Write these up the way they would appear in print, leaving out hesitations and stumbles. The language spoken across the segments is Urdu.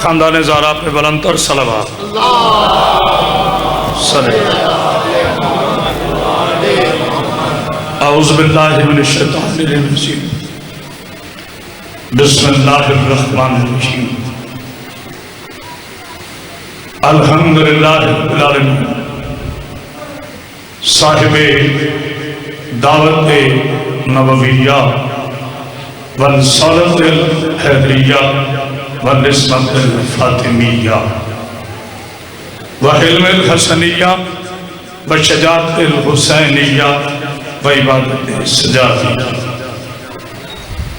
خاندان زہرا پہ بلند تر صلوات اعوذ باللہ من الشیطان الرجیم بسم اللہ الرحمن الرحیم الحمدللہ رب العالمین صاحب دعوت نبویہ والرسالت الحیدریہ والنسبت الفاطمیہ وحلم الحسنیہ وشجاعت الحسینیہ وعبادت السجادیہ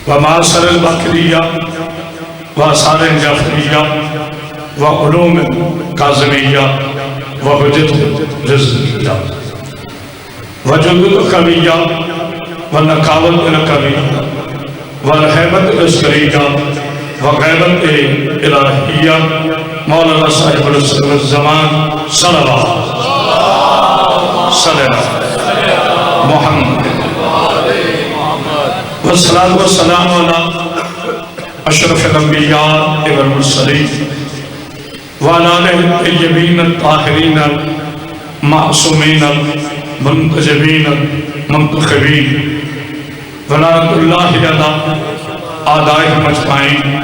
ومعاصر البکریہ وآثار جعفریہ وعلوم کاظمیہ وحجت رزقیہ وجلد قویہ ونقاوت القویہ والحیبت العسکریہ وغیبت الہیہ مولانا صاحب العصر والزمان صلوات محمد والصلاة والسلام علی اشرف الانبیاء والمرسلین وعلی آلہ الطیبین الطاہرین المعصومین المنتجبین المنتخبین ولعنت اللہ علی اعدائهم اجمعین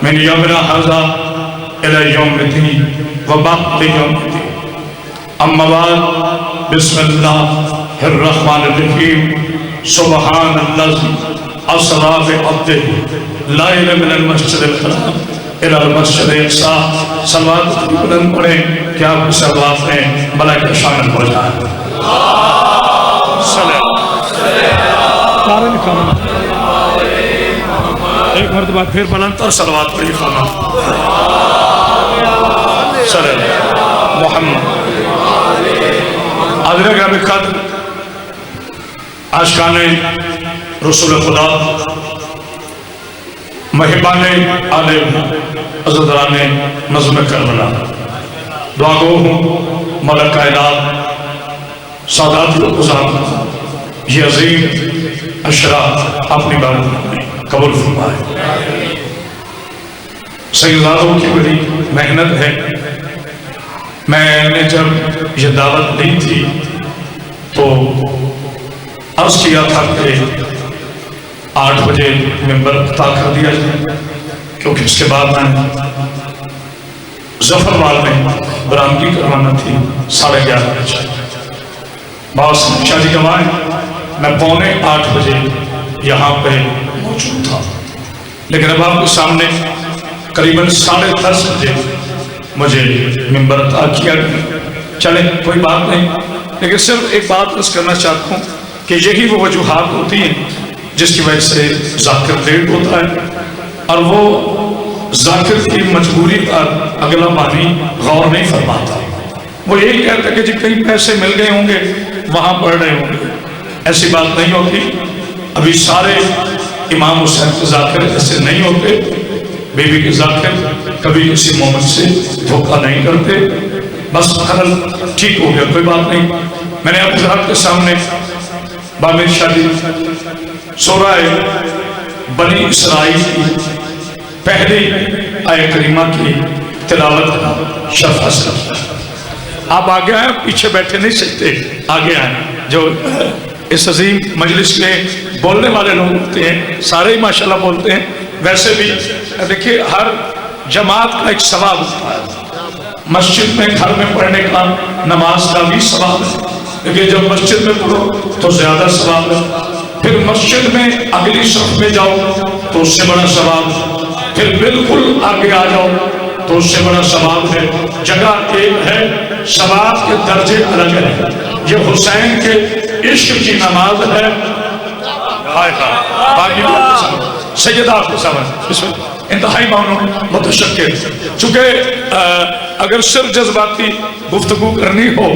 من یومنا ھذا الی یوم الدین وبعد یوم الدین اما بعد بسم اللہ الرحمن الرحیم سبحان اللہ اسرا بعبدہ لائل من المسجد الحرام الى المسجد الاقصی صلوات بلند پڑھیں کہ آپ کے صلوات میں ملائکہ شامل ہو جائیں ایک مرتبہ پھر بلند اور صلوات پڑھی خواہ صلی اللہ محمد حاضر گرامی قدر عاشقان رسول خدا محبان آل عزدران نظم کربلا دعا گو ہوں مولا کائنات سادات القضام یہ عظیم اشراف اپنی بات قبول فرمائے سیداتوں کی بڑی محنت ہے میں نے جب یہ دعوت دی تھی تو عرض کیا تھا کہ 8 بجے ممبر عطا کر دیا جائے کیونکہ اس کے بعد میں ظفروال میں برآمدی کروانا تھی 11:30 بجے باس شاہ جی گوائیں میں 7:45 بجے یہاں پہ موجود تھا لیکن اب آپ کے سامنے قریباً 10:30 بجے مجھے ممبر عطا کیا چلیں کوئی بات نہیں لیکن صرف ایک بات عرض کرنا چاہتا ہوں کہ یہی وہ وجوہات ہوتی ہیں جس کی وجہ سے ذاکر لیٹ ہوتا ہے اور وہ ذاکر کی مجبوری پر اگلا بانی غور نہیں فرماتا وہ یہی کہتا ہے کہ جی کہیں پیسے مل گئے ہوں گے وہاں پڑھ رہے ہوں گے ایسی بات نہیں ہوتی ابھی سارے امام حسین کے ذاکر ایسے نہیں ہوتے بی بی کے ذاکر کبھی کسی مومن سے دھوکہ نہیں کرتے بس خلل ٹھیک ہو گیا کوئی بات نہیں میں نے آپ حضرات کے سامنے بامر شادی سورہ بنی اسرائیل کی پہلی آیت کریمہ کی تلاوت کا شرف حاصل آپ آگے آئیں پیچھے بیٹھے نہیں سکتے آگے آئیں جو اس عظیم مجلس میں بولنے والے لوگ ہوتے ہیں سارے ہی ماشاءاللہ بولتے ہیں ویسے بھی دیکھیے ہر جماعت کا ایک ثواب ہوتا ہے مسجد میں گھر میں پڑھنے کا نماز کا بھی ثواب ہے لیکن جب مسجد میں پڑھو تو زیادہ ثواب ہے پھر مسجد میں اگلی صف میں جاؤ تو اس سے بڑا ثواب پھر بالکل آگے آ جاؤ تو اس سے بڑا ثواب ہے جگہ ایک ہے ثواب کے درجے الگ ہے یہ حسین کے عشق کی نماز ہے سیدہ آپ کے سامنے انتہائی معنوں متشکر چونکہ اگر صرف جذباتی گفتگو کرنی ہو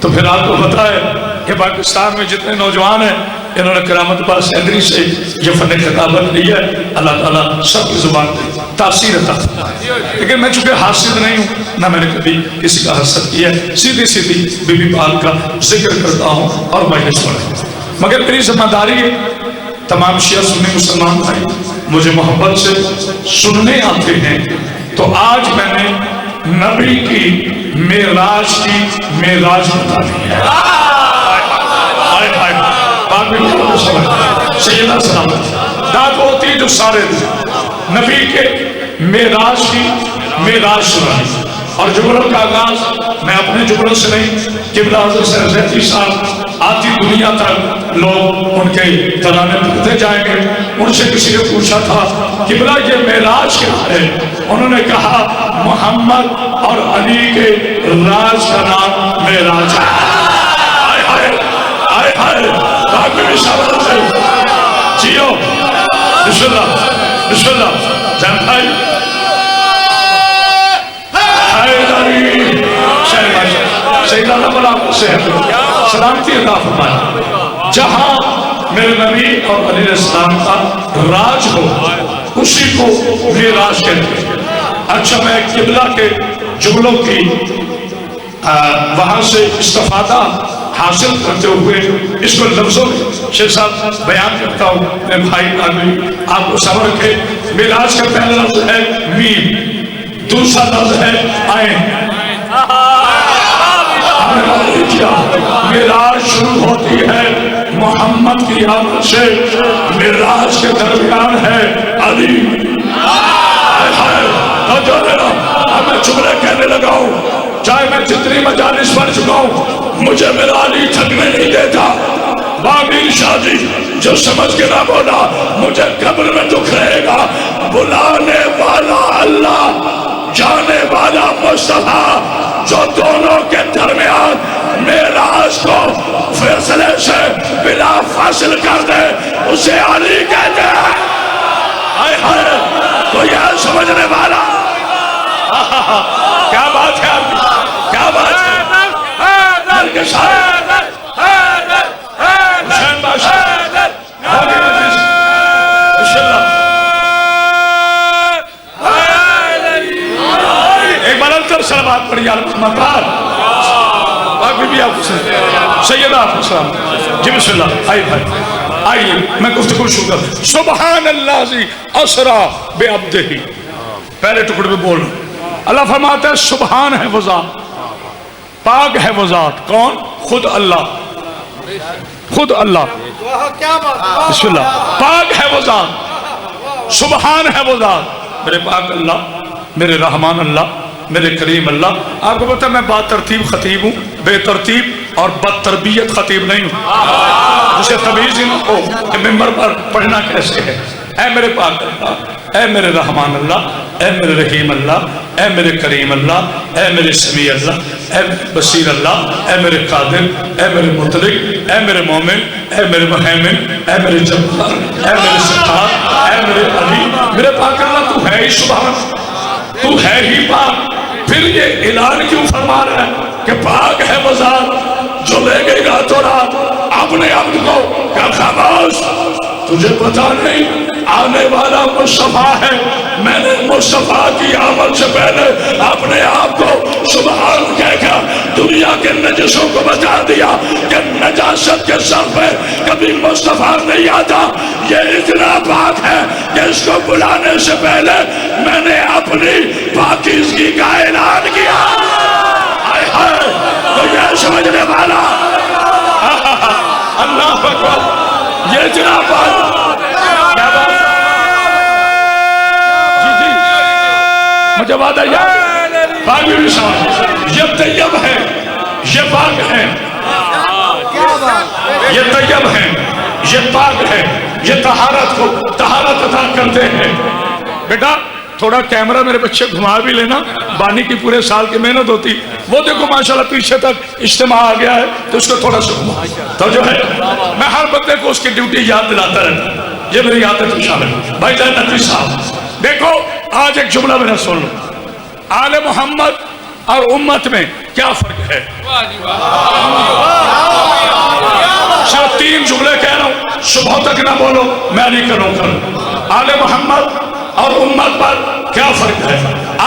تو پھر آپ کو پتا ہے کہ پاکستان میں جتنے نوجوان ہیں انہوں نے کرامت پاس حیدری سے یہ فن خطابت لی ہے اللہ تعالیٰ سب کی زبان پہ تاثیر عطا لیکن میں چونکہ حاسد نہیں ہوں نہ میں نے کبھی کسی کا حسد کیا ہے سیدھی سیدھی بی بی پاک کا ذکر کرتا ہوں اور مجلس پڑھتا ہوں مگر میری ذمہ داری ہے تمام شیعہ سنی مسلمان بھائی مجھے محبت سے سننے آتے ہیں تو آج میں نے نبی کی معراج بتا دی ہے. سیدنا سلامت داد ہوتی جو سارے نبی کے معراج کی معراج سنائی. اور جملوں کا آغاز میں اپنے جملوں سے نہیں، قبلہ حضرت سیدی صاحب آتی دنیا تک لوگ ان کے ترانے پڑھتے جائیں گے. ان سے کسی نے پوچھا تھا قبلہ یہ معراج کیا ہے؟ انہوں نے کہا محمد اور علی کے راج کا نام معراج ہے. آئے ہائے آئے ہائے باقی اشارت سے جیو. بسم اللہ بسم اللہ جان بھائی سیدنا بلا سلامتی عطا فرمائے. جہاں میرے نبی اور علیہ السلام کا راج ہو اسی کو معراج کہتے ہیں. اچھا میں قبلہ کے جملوں کی وہاں سے استفادہ حاصل کرتے ہوئے اس کو لفظوں میں شیخ صاحب بیان کرتا ہوں. میں بھائی آدمی آپ کو صبر رکھے. معراج کا پہلا لفظ ہے میم، دوسرا لفظ ہے عین. معراج شروع ہوتی ہے محمد کی آمد سے، معراج کے درمیان ہے علی. اب میں جملے کہنے لگا ہوں، چاہے میں جتنی مجالس پڑھ چکا ہوں مجھے میرا علی تھکنے نہیں دیتا. بابی شاہ جی جو سمجھ کے نہ بولا مجھے قبر میں دکھ رہے گا. بلانے والا اللہ، جانے والا مصطفیٰ، جو دونوں کے درمیان معراج کو فیصلے سے بلا فاصل کر دے اسے علی کہتے ہیں. آئے ہائے کوئی ہے سمجھنے والا؟ کیا بات ہے آپ کی؟ کیا بات ہے؟ حسین بادشاہ سلامات پڑھی محمد باقی بھی آپ سے سیدہ آپ السلام. جی بسم اللہ. آئیے بھائی آئیے میں گفتگو شروع کر. سبحان اللہ زی اسرا بے عبدہ. پہلے ٹکڑے میں بول رہا اللہ فرماتا ہے سبحان ہے وہ ذات، پاک ہے وہ ذات. کون؟ خود اللہ. خود اللہ. بسم اللہ. پاک ہے وہ ذات، سبحان ہے وہ ذات. میرے پاک اللہ، میرے رحمان اللہ، میرے کریم اللہ. آپ کو پتا میں با ترتیب خطیب ہوں، بے ترتیب اور بد تربیت خطیب نہیں ہوں. جسے تمیز ہی نہ ہو کہ ممبر پر پڑھنا کیسے ہے. اے میرے پاک اللہ، اے میرے رحمان اللہ، اے میرے رحیم اللہ، اے میرے کریم اللہ، اے میرے سمیع اللہ، اے بصیر اللہ، اے میرے قادر، اے میرے مطلق، اے میرے مومن، اے میرے مہیمن، اے میرے جبار، اے میرے ستار، اے میرے علی. میرے پاک اللہ تو ہے ہی سبحان، تو ہے ہی پاک. پھر یہ اعلان کیوں فرما رہا ہے کہ پاک ہے وہ ذات جو لے گئی رات و رات اپنے عبد کو. کیا خاموش؟ تجھے پتا نہیں آنے والا مصطفیٰ ہے. میں نے مصطفیٰ کی آمد سے پہلے اپنے آپ کو سبحان کہہ کر دنیا کے نجسوں کو بچا دیا کہ نجاست کے سر پہ کبھی مصطفیٰ نہیں آتا. یہ اتنا پاک ہے کہ اس کو بلانے سے پہلے میں نے اپنی پاکیزگی کا اعلان کیا. آئے ہائے تو یہ سمجھنے والا اللہ اکبر. یہ اتنا پاک مجھے وعدہ یاد باقی بھی سمجھ. یہ طیب ہے، یہ پاک ہے، یہ طیب ہے، یہ پاک ہے، یہ طہارت کو طہارت عطا کرتے ہیں. بیٹا تھوڑا کیمرہ میرے بچے گھما بھی لینا، بانی کی پورے سال کی محنت ہوتی. وہ دیکھو ماشاءاللہ پیچھے تک اجتماع آ گیا ہے تو اس کو تھوڑا سا گھما. تو جو ہے میں ہر بندے کو اس کی ڈیوٹی یاد دلاتا رہتا. یہ میری عادت میں شامل. بھائی جان نقوی صاحب دیکھو آج ایک جملہ میرا سن لو. آل محمد اور امت میں کیا فرق ہے؟ صرف 3 جملے کہہ رہا ہوں، صبح تک نہ بولو، میں نہیں کروں. آل محمد اور امت پر کیا فرق ہے؟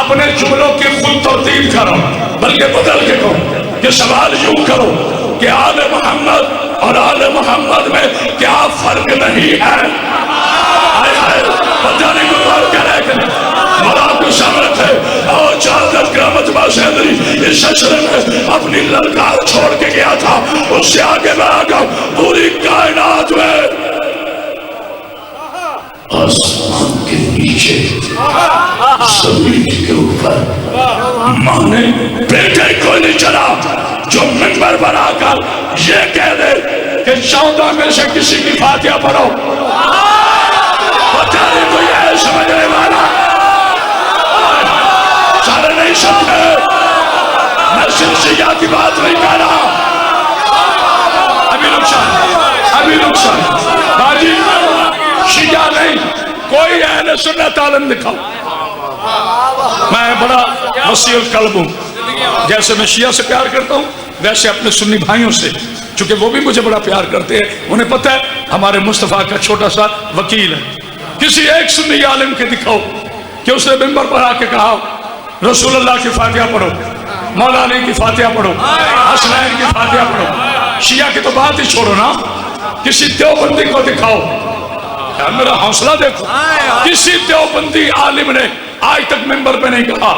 اپنے جملوں کی خود ترتیب کرو بلکہ بدل کے کہو. یہ سوال یوں کرو کہ آل محمد اور آل محمد میں کیا فرق نہیں ہے؟ آئے آئے پتہ نہیں کوئی بات کہہ رہے کہ نہیں. مولا کو سامنے رکھے جس حشر میں اپنی للکار چھوڑ کے گیا تھا اس سے آگے میں آگا پوری کائنات میں آسمان کے نیچے زمین کے اوپر ماں نے بیٹے کو نہیں چلا جو منبر پر آ کر یہ کہہ دے کہ 14 میں سے کسی کی فاتحہ پڑھو پتہ نہیں کوئی ہے سمجھنے والا سارے نہیں سمجھے میں سلسلہ کی بات نہیں کر رہا ابھی نقصان باجی شیعہ نہیں کوئی اہل سنت عالم دکھاؤ میں بڑا وسیع القلب ہوں جیسے میں شیعہ سے پیار کرتا ہوں ویسے اپنے سنی بھائیوں سے چونکہ وہ بھی مجھے بڑا پیار کرتے ہیں انہیں پتہ ہے ہمارے مصطفیٰ کا چھوٹا سا وکیل ہے کسی ایک سنی عالم کے دکھاؤ کہ اس نے منبر پر آ کے کہا رسول اللہ کی فاتحہ پڑھو مولا علی کی فاتحہ پڑھو حسنین کی فاتحہ پڑھو شیعہ کی تو بات ہی چھوڑو نا کسی دیوبندی کو دکھاؤ میرا حوصلہ دیکھو کسی دیوبندی عالم نے آج تک منبر پہ نہیں کہا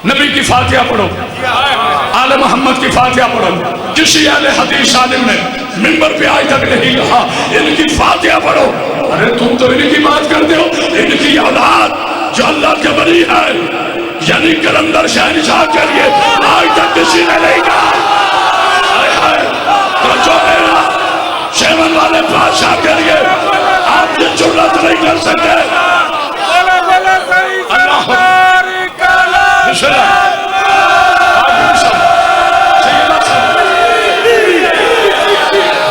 نبی کی فاتحہ پڑھو آل محمد کی فاتحہ پڑھو کسی اہل حدیث عالم نے منبر پہ آج تک نہیں کہا ان کی فاتحہ پڑھو ارے تم تو ان کی بات کرتے ہو ان کی اولاد جو اللہ کے ولی ہے یعنی کلندر شہنشاہ کے لیے آج تک کسی نے نہیں کہا تو جو میرا شیون والے بادشاہ کے لیے آپ یہ جرات نہیں کر سکتے اللہ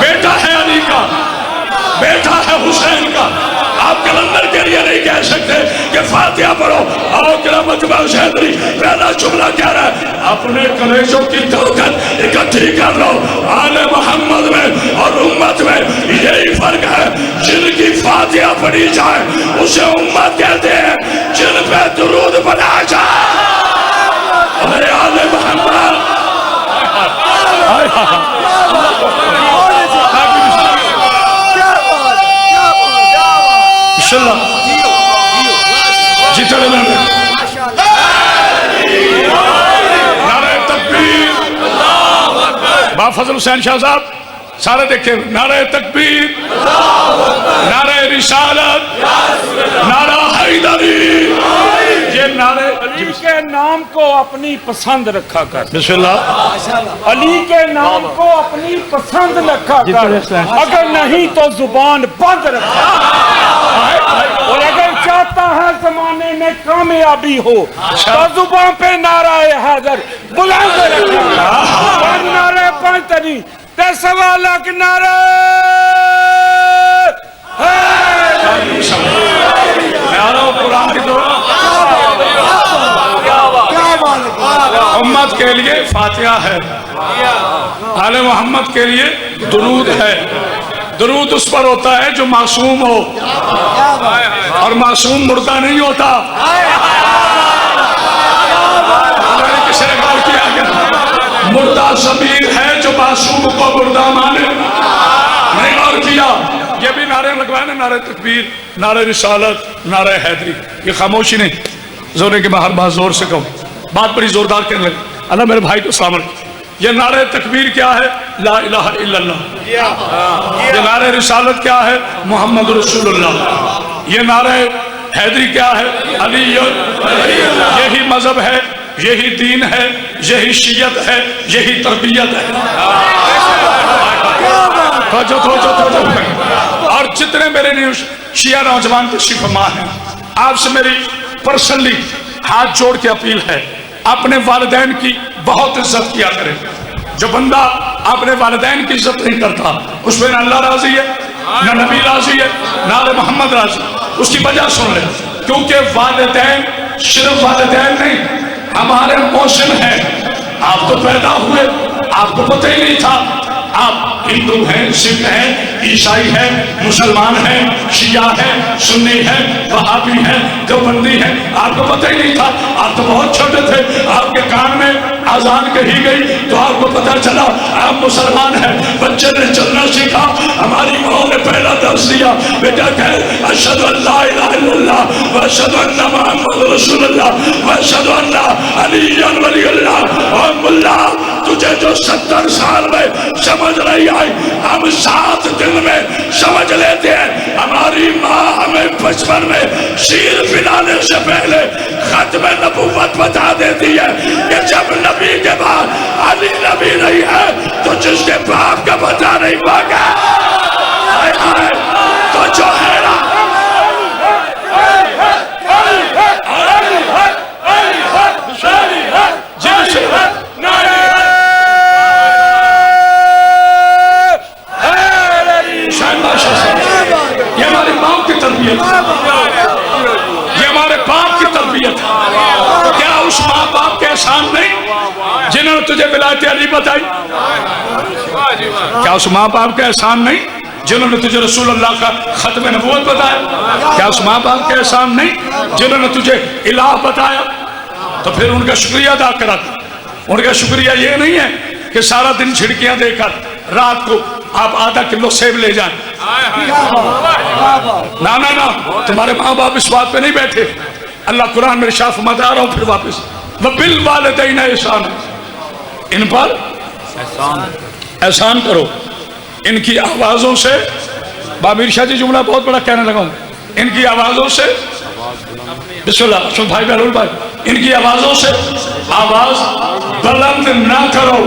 بیٹا ہے علی کا بیٹا ہے حسین کا آپ کلندر کے لیے نہیں کہہ سکتے کہ فاتحہ پڑھو آؤ کرامت شہدری پہلا جملہ کہہ رہا ہے اپنے کلیجوں کی طاقت اکٹھی کر لو آل محمد میں اور امت میں یہی فرق ہے جن کی فاتحہ پڑھی جائے اسے امت کہتے ہیں جن پہ درود پڑھا جائے ارے آل محمد جی چلے نعرہ تکبیر با فضل حسین شاہ صاحب سارے دیکھیں نعرہ تکبیر نعرہ رسالت نعرہ حیدری یہ نعرے علی کے نام کو اپنی پسند رکھا کر بسم اللہ علی کے نام کو اپنی پسند رکھا کر اگر نہیں تو زبان بند رکھا اور اگر چاہتا ہے زمانے میں کامیابی ہو تو زبان پہ نعرہ حیدر بلند رکھا نعرہ پانچ تے سوالک نعرہ قرآن کی دعا امت کے لیے فاتحہ ہے آل محمد کے لیے درود ہے درود اس پر ہوتا ہے جو معصوم ہو اور معصوم مردہ نہیں ہوتا کسی نے غور کیا گیا مردہ ضمیر ہے جو معصوم کو مردہ مانے نہیں غور کیا یہ بھی نعرے لگوائے نا نعرہ تکبیر نعرہ رسالت نعرہ حیدری یہ خاموشی نہیں زورے کے باہر بات زور سے کہو بات بڑی زوردار کہنے لگے اللہ میرے بھائی کو سلام علیکم یہ نعرہ تکبیر کیا ہے لا الہ الا اللہ یہ نعرہ رسالت کیا ہے محمد رسول اللہ یہ نعرہ حیدری کیا ہے علی یہی مذہب ہے یہی دین ہے یہی شیعت ہے یہی تربیت ہے اور جتنے میرے شیعہ نوجوان تشریف فرما ہیں آپ سے میری پرسنلی ہاتھ جوڑ کے اپیل ہے اپنے والدین کی بہت عزت کیا کریں جو بندہ اپنے والدین کی عزت نہیں کرتا اس میں نہ اللہ راضی ہے نہ نبی راضی ہے نہ آل محمد راضی اس کی وجہ سن لیں کیونکہ والدین صرف والدین نہیں ہمارے موسم ہیں آپ تو پیدا ہوئے آپ کو پتہ ہی نہیں تھا آپ ہندو ہیں، سکھ ہیں، عیسائی ہیں، مسلمان ہیں، شیعہ ہیں، سنی ہیں، وہابی ہیں، دیوبندی ہیں، آپ کو پتہ ہی نہیں تھا. آپ تو بہت چھوٹے تھے، آپ کے کان میں اذان کہی گئی تو آپ کو پتہ چلا آپ مسلمان ہیں. بچے نے چلنا سیکھا، ہماری ماں نے پہلا درس دیا، بیٹا کہے اشہد ان لا الہ الا اللہ واشہد ان محمد رسول اللہ واشہد ان علی ولی اللہ. اور ملا تجھے جو 70 سال میں سمجھ نہیں آئی ہم 7 دن میں سمجھ لیتے ہیں. ہماری ماں ہمیں بچپن میں شیر پلانے سے پہلے ختم نبوت بتا دیتی ہے کہ جب نبی کے بعد علی نبی نہیں ہے تو جس کے باپ کا پتہ نہیں پاگا تو جو ہے نا یہ ہماری ماں کی تربیت، یہ ہمارے باپ کی تربیت. کیا اس ماں باپ کے احسان نہیں جنہوں نے تجھے ولایت علی بتائی؟ کیا اس ماں باپ کے احسان نہیں جنہوں نے تجھے رسول اللہ کا ختم نبوت بتایا؟ کیا اس ماں باپ کے احسان نہیں جنہوں نے تجھے الہ بتایا؟ تو پھر ان کا شکریہ ادا کرا. ان کا شکریہ یہ نہیں ہے کہ سارا دن چھڑکیاں دے کر رات کو آپ آدھا کلو سیب لے جائیں. نا نا نا، تمہارے ماں باپ اس بات پہ نہیں بیٹھے. اللہ قرآن میں ارشاد فرماتا، آ رہا ہوں پھر واپس، وَبِالْوَالِدَيْنِ احسانا، ان پر احسان کرو. ان کی آوازوں سے، بابیر شاہ جی جملہ بہت بڑا کہنے لگا ہوں، ان کی آوازوں سے، بسم اللہ سن بھائی بہلول بھائی، ان کی آوازوں سے آواز بلند نہ کرو.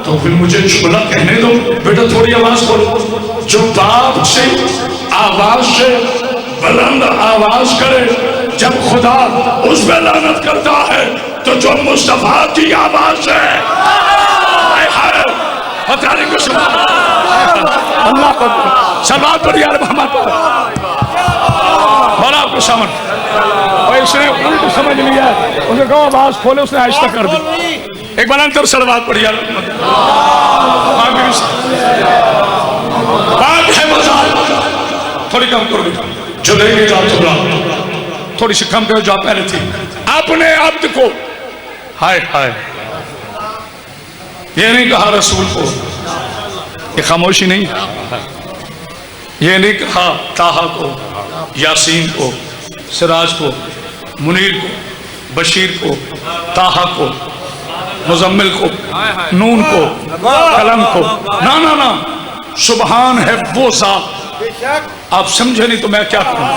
تو پھر مجھے جملہ کہنے دو، بیٹا تھوڑی آواز کرو. جو باپ سے آواز سے بلند آواز کرے جب خدا اس پہ لعنت کرتا ہے تو جو مصطفیٰ کی آواز ہے پتہ نہیں کچھ اللہ کو سلوات پڑھی یا محمد پر بڑا آپ کو سمجھ. اور اس نے ان کو سمجھ لیا، اس نے کہا آواز کھولے، اس نے آہستہ کر دی. ایک بار انتر سلوات پڑھی یا محمد. پاک ہے مزار، تھوڑی کم کرو گے جو لے گے جا تو تھوڑی سی کم کرو جو پہلے تھی. اپنے عبد کو، ہائے ہائے، یہ نہیں کہا رسول کو، یہ خاموشی نہیں، یہ نہیں کہا طٰہٰ کو، یاسین کو، سراج کو، منیر کو، بشیر کو، طٰہٰ کو، مزمل کو، نون کو، قلم کو. نا نا نا، سبحان ہے وہ ذات. آپ سمجھے نہیں تو میں کیا کروں.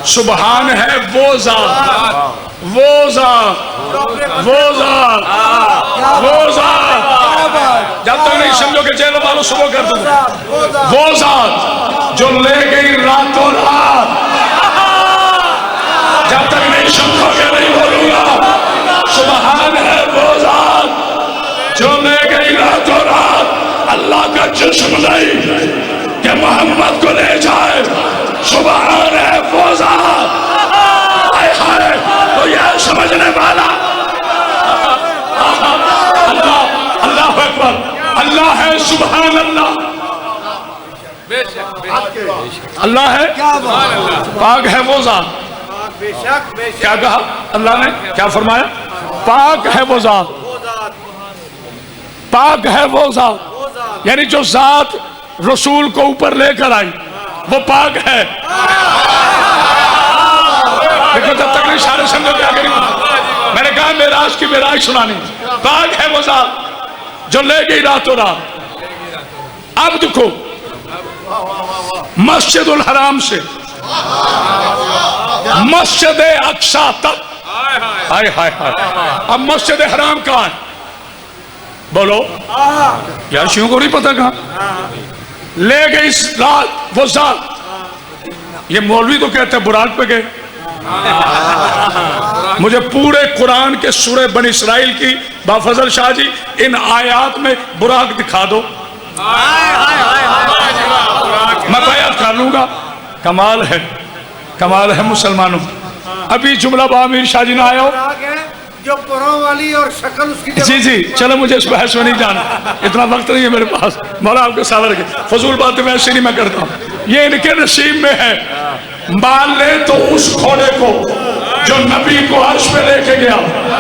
سبحان ہے وہ ذات، وہ ذات، وہ ذات، وہ ذات. جب تک نہیں سمجھو کہ جیل والوں صبح کر دوں. وہ ذات جو لے گئی راتوں رات، جب تک نہیں سمجھو کہ نہیں بولوں گا. سبحان ہے وہ ذات جو لے گئی راتوں رات. اللہ کا جسم نہیں کہ محمد کو لے جائے. سبحان ہے وہ ذات. تو یہ سمجھنے والا اللہ، اللہ اکبر، اللہ ہے. سبحان اللہ، اللہ ہے، پاک ہے وہ ذات. کیا کہا اللہ نے، کیا فرمایا؟ پاک ہے وہ ذات، پاک ہے وہ ذات. یعنی جو ذات رسول کو اوپر لے کر آئی وہ پاک ہے. لیکن جب تک نہیں اشارے سمجھو کیا کریں. میں نے کہا معراج کی معراج سنانی. پاک ہے وہ ذات جو لے گئی راتوں رات عبد کو مسجد الحرام سے مسجد اقصی تک. ہائے ہائے ہائے، اب مسجد حرام کہاں ہے؟ بولو یار، شیعوں کو نہیں پتا کہاں لے گئی رات وہ ذات. یہ مولوی تو کہتے ہیں براق پہ گئے. مجھے پورے قرآن کے سورہ بنی اسرائیل کی بافضل شاہ جی ان آیات میں براق دکھا دو، میں بیعت کر لوں گا. کمال ہے، کمال ہے مسلمانوں. ابھی جملہ بامیر شاہ جی نہ آیا ہو، جو پروں والی اور شکل اس کی جی جی چلو مجھے اس بحث میں نہیں جانا، اتنا وقت نہیں ہے میرے پاس، مولا آپ کے ساتھ رکھے، فضول باتیں ویسے نہیں میں کرتا ہوں، یہ ان کے نصیب میں ہے۔ مان لے تو اس گھوڑے کو جو نبی کو عرش پہ لے کے گیا،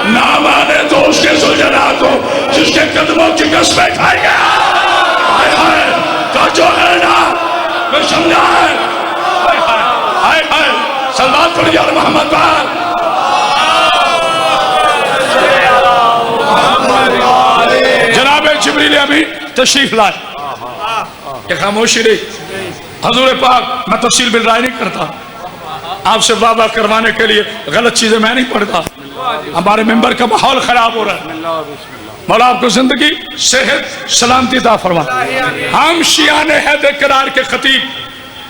نہ مانے تو اس کے زلجنا کو جس کے قدموں کی قسمیں کھائے گیا۔ ہائے ہائے تو جو ہے نا میں سمجھا ہے، ہائے ہائے صلوات پڑھیے علی محمد پر۔ جناب جبریل امین تشریف لائے کہ خاموشی رہی۔ حضور پاک میں تفصیل بالرائے نہیں کرتا، آپ سے واہ واہ کروانے کے لیے غلط چیزیں میں نہیں پڑھتا، ہمارے ممبر کا ماحول خراب ہو رہا ہے۔ مولا آپ کو زندگی صحت سلامتی عطا فرمائے۔ ہم شیعہ حیدر قرار کے خطیب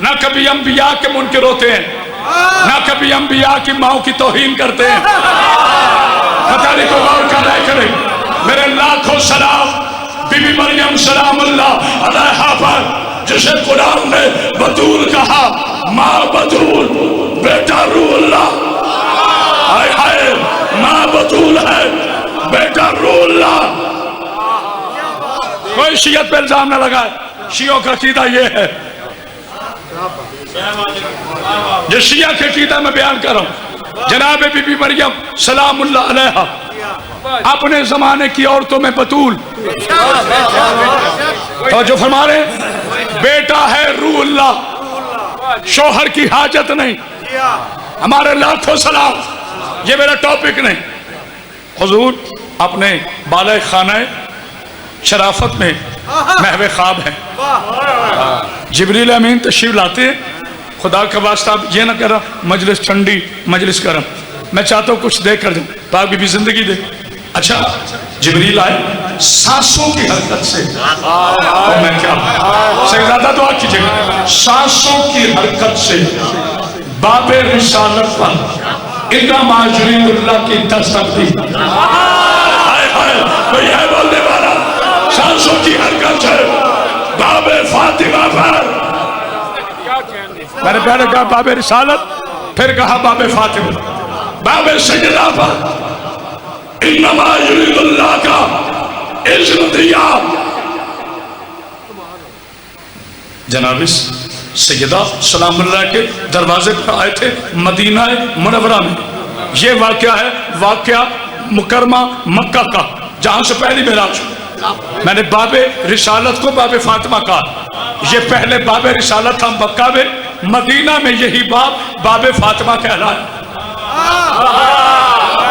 نہ کبھی انبیاء کے منکر ہوتے ہیں، نہ کبھی انبیاء کی ماؤں کی توہین کرتے ہیں، پتہ نہیں کو غور کر رہے کریں۔ میرے لاکھوں سلام بی بی مریم سلام اللہ علیہا پر، جسے قرآن نے بطول کہا، ماں بطول بیٹا روح اللہ، ہائے ہائے ماں بطول ہے بیٹا روح اللہ۔ کوئی شیعت پہ الزام نہ لگائے، شیعوں کا عقیدہ یہ ہے، یہ شیعہ کے عقیدہ میں بیان کر رہا ہوں۔ جناب بی بی مریم سلام اللہ علیہا اپنے زمانے کی عورتوں میں بطول، تو جو فرما رہے ہیں بیٹا ہے روح اللہ، شوہر کی حاجت نہیں۔ ہمارے لاکھوں سلام، یہ میرا ٹاپک نہیں۔ حضور اپنے بالائے خانہ شرافت میں محو خواب ہیں، جبریل امین تشریف لاتے ہیں۔ خدا کا واسطہ یہ نہ کر رہا مجلس ٹھنڈی مجلس گرم، میں چاہتا ہوں کچھ دے کر جاؤں، پاک بی بی زندگی دے۔ اچھا جبریل آئے سانسوں کی حرکت سے، اور میں کیا سیدادہ دعا کیجئے گا، سانسوں کی حرکت سے باب رسالت پر اقامہ جبریل اللہ کی دستک دی۔ ہائے ہائے کوئی ہے بولنے والا، سانسوں کی حرکت سے باب فاطمہ پر، میں نے پہلے کہا باب رسالت، پھر کہا باب فاطمہ، باب سجدہ پر انما یرید اللہ کا اذن دیا۔ جناب سیدہ سلام اللہ کے دروازے پر آئے تھے مدینہ منورہ میں، یہ واقعہ ہے واقعہ مکرمہ مکہ کا، جہاں سے پہلی معراج۔ میں نے باب رسالت کو باب فاطمہ کہا، یہ پہلے باب رسالت تھا مکہ میں، مدینہ میں یہی باب فاطمہ کہلایا۔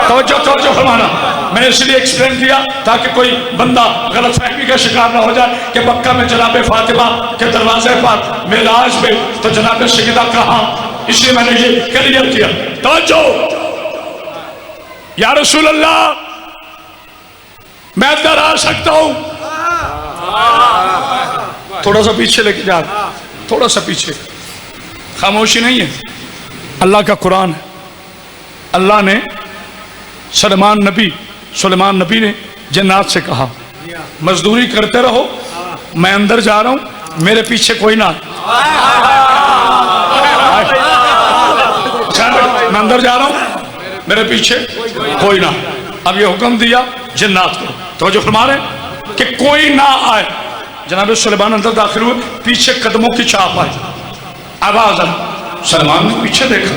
توجہ فرمانا، میں نے اس لیے ایکسپلین کیا تاکہ کوئی بندہ غلط فہمی کا شکار نہ ہو جائے کہ مکہ میں جناب فاطمہ کے دروازے پر معراج میں تو جناب سیدہ کہاں، اس لیے میں نے یہ کلیئر کیا۔ توجہ، یا رسول اللہ میں اندر آ سکتا ہوں؟ تھوڑا سا پیچھے لے کے جا، تھوڑا سا پیچھے، خاموشی نہیں ہے، اللہ کا قرآن ہے۔ اللہ نے سلیمان نبی نے جنات سے کہا مزدوری کرتے رہو، میں اندر جا رہا ہوں، میرے پیچھے کوئی نہ، میں اندر جا رہا ہوں میرے پیچھے کوئی نہ۔ اب یہ حکم دیا جنات کو، توجہ فرما رہے ہیں کہ کوئی نہ آئے۔ جناب سلیمان اندر داخل ہوئے، پیچھے قدموں کی چھاپ آئی، آواز آئی، سلیمان نے پیچھے دیکھا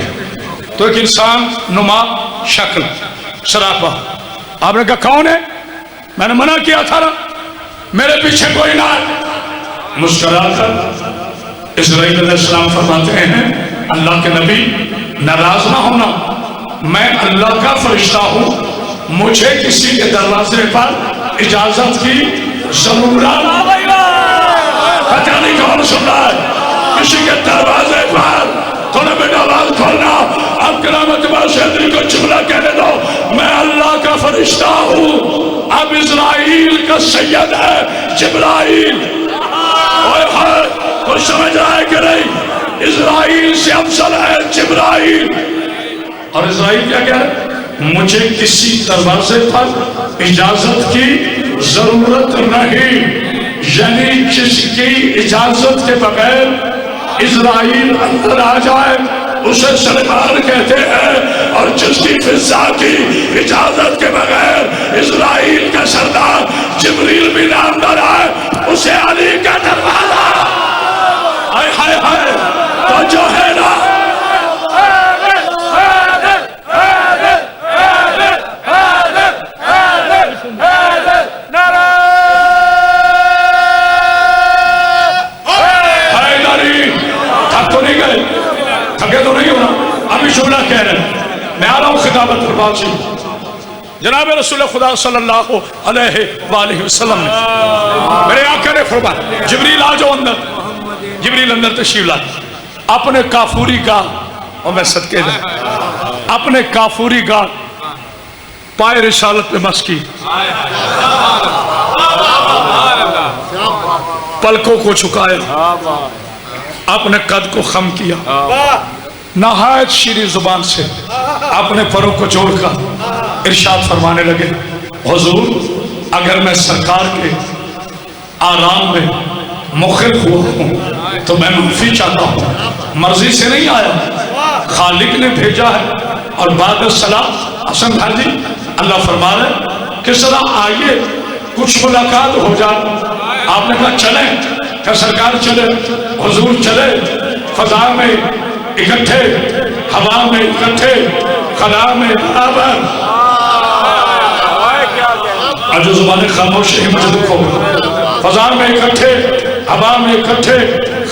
تو ایک انسان نما شکل سراپا۔ آپ نے کہا کون ہے؟ میں نے منع کیا تھا نا میرے پیچھے کوئی نہ آئے۔ مسکرا کر اسرائیل علیہ السلام فرماتے ہیں اللہ کے نبی ناراض نہ ہونا، میں اللہ کا فرشتہ ہوں، مجھے کسی کے دروازے پر اجازت کی ضرورت پتہ نہیں کون سن رہا ہے، کسی کے دروازے پر تھوڑا بیٹا آواز کھولنا، اب کرامت باشدری کو جملہ کہنے دو، میں اللہ کا فرشتہ ہوں، اب اسرائیل کا سید ہے جبرائیل۔ اوہ ہائے کوئی سمجھ رہا ہے کہ نہیں؟ اسرائیل سے افضل ہے جبرائیل۔ اور اسرائیل کیا کہہ رہا ہے؟ مجھے کسی دروازے پر اجازت کی ضرورت نہیں، یعنی کسی کی اجازت کے بغیر اسرائیل اندر آ جائے اسے سلیمان کہتے ہیں، اور جس کی فضا کی اجازت کے بغیر اسرائیل کا سردار جبریل بھی نامدار ہے، اسے علی کا دروازہ۔ ہائے ہائے ہائے، تو جو ہے نا تو نہیں ہونا، ابھی جملہ کہہ رہے ہیں، میں آ رہا ہوں خطابت پر باقی۔ جناب رسول خدا صلی اللہ علیہ وآلہ وسلم نے، میرے آقا نے فرمایا جبریل آ جاؤ اندر۔ جبریل اندر تشریف لائے، اپنے کافوری گاہ، اور میں صدقے دیں اپنے کافوری گاہ پائے رسالت پہ مس کی، پلکوں کو چھکایا، اپنے قد کو خم کیا، نہایت شیریں زبان سے اپنے پروں کو جوڑ کر ارشاد فرمانے لگے، حضور اگر میں سرکار کے آرام میں مخل ہوا ہوں تو میں معافی چاہتا ہوں، مرضی سے نہیں آیا، خالق نے بھیجا ہے۔ اور بعد السلام حسن بھائی جی اللہ فرما رہے کس طرح آئیے کچھ ملاقات ہو جائے۔ آپ نے کہا چلیں، کہ سرکار چلے، حضور چلے، فضا میں اکٹھے، ہوا میں اکٹھے، خلا میں برابر۔ آج زبان خاموش ہی مجھے دکھو، فضا میں اکٹھے، ہوا میں اکٹھے،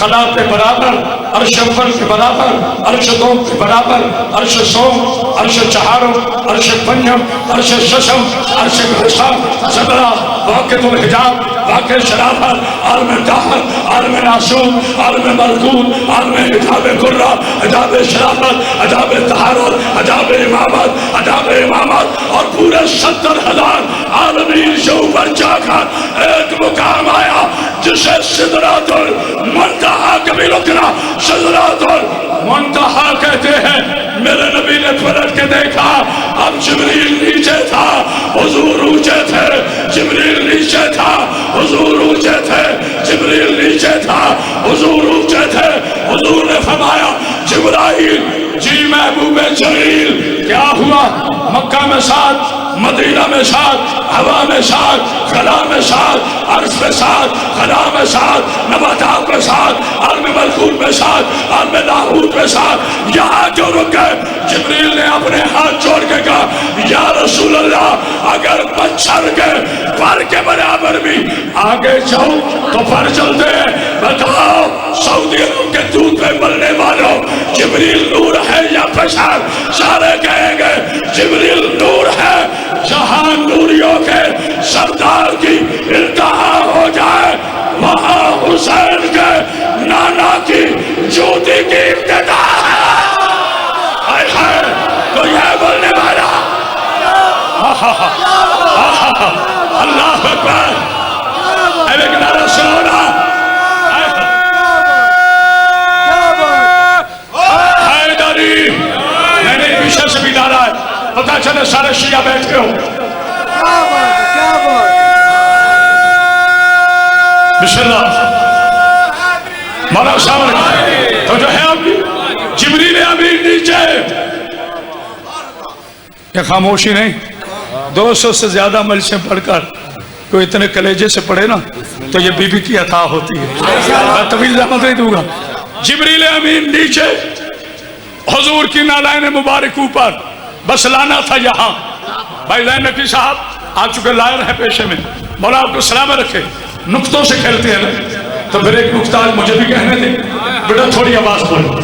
خلا پہ برابر، عرش اول کے برابر، عرش دوم کے برابر، عرش سوم، عرش چہارم، عرش پنجم، عرش ششم، عرش بحشام، صدرہ، واقعۃ الحجاب، واقع شرافت، عالم دہر، عالم ناسوم، عالم ملکوت، عالم حجاب قرہ، حجاب شرافت، حجاب طہارت، حجاب امامت، حجاب امامت، اور پورے 70,000 عالمین سے اوپر جا کر ایک مقام آیا جسے سدرۃ المنتہا کبھی رکنا، سدرۃ المنتہا کہتے ہیں۔ میرے نبی نے پلٹ کے دیکھا، اب جبریل نیچے تھا، حضور اونچے تھے، جبریل نیچے تھا، حضور اونچے تھے، جبریل نیچے تھا، حضور اونچے تھے۔ حضور نے فرمایا جبرائیل جی محبوب جلیل کیا ہوا؟ مکہ میں 7، مدینہ میں 7، ہوا میں 7، خلا میں 7، عرش میں 7، خلا میں 7، نباتات میں 7، عالم ملکوت میں 7، عالم لاہوت میں 7۔ یہاں جو رک گئے، جبریل نے اپنے ہاتھ جوڑ کے کہا یا رسول اللہ اگر مچھر کے پر کے برابر بھی آگے جاؤ تو پر چلتے ہیں، بتاؤ سعودی عرب کے دودھ پہ ملنے والوں جبریل نور ہے یا بشر؟ سارے کہیں گے جبریل نور ہے۔ جہاں نوریوں کے سردار کی انتہا ہو جائے وہاں حسین کے نانا کی جوتی کی ابتدا ہے۔ ہائے ہائے، تو یہ بولنے والا اللہ اکبر، ایک نعرہ سنونا، حیدری۔ میں نے پیچھے سے بھی ڈالا ہے، پتا چلے سارے شیعہ بیٹھے ہو۔ بسم اللہ مولا صاحب، تو جو ہے ابھی جبریل امین نیچے، یہ خاموشی نہیں، 200 سے زیادہ مجلسیں پڑھ کر کوئی اتنے کلیجے سے پڑھے نا تو یہ بی بی کی عطا ہوتی ہے، میں طویل زحمت نہیں دوں گا۔ جبریل امین نیچے، حضور کی نالائن مبارک اوپر، بس لانا تھا یہاں۔ بھائی لائن نقی صاحب آ چکے، لائر ہے پیشے میں، مولا آپ کو سلامت رکھے۔ نقطوں سے کھیلتے ہیں نا، تو پھر ایک نقطہ آج مجھے بھی کہنے دیں، بیٹا تھوڑی آواز بولو،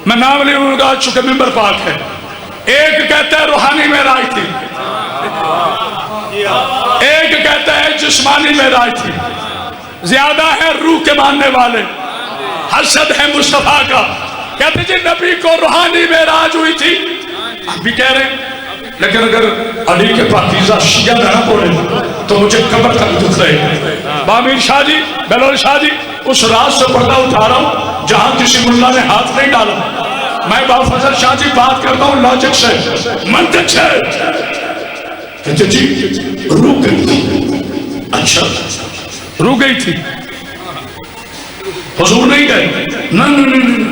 میں نام نہیں ہوں گا چونکہ ممبر پاک ہے۔ ایک کہتا ہے روحانی معراج تھی، ایک کہتا ہے جسمانی معراج تھی، زیادہ ہے روح کے ماننے والے، حسد ہے مصطفیٰ کا، کہتے جی نبی کو روحانی معراج ہوئی تھی، آپ بھی کہہ رہے ہیں، لیکن اگر علی کے پاکیزہ شیعہ نہ بولے تو مجھے قبر تک دکھ رہے۔ بامیر شاہ جی، بلول شاہ جی، اس راز سے پردہ اٹھا رہا ہوں جہاں کسی ملا نے ہاتھ نہیں ڈالا۔ میں بافضل شاہ جی بات کرتا ہوں لاجک سے، منطق سے۔ کہتے جی روح گئی تھی، اچھا روح گئی تھی، حضور نہیں گئے، نہیں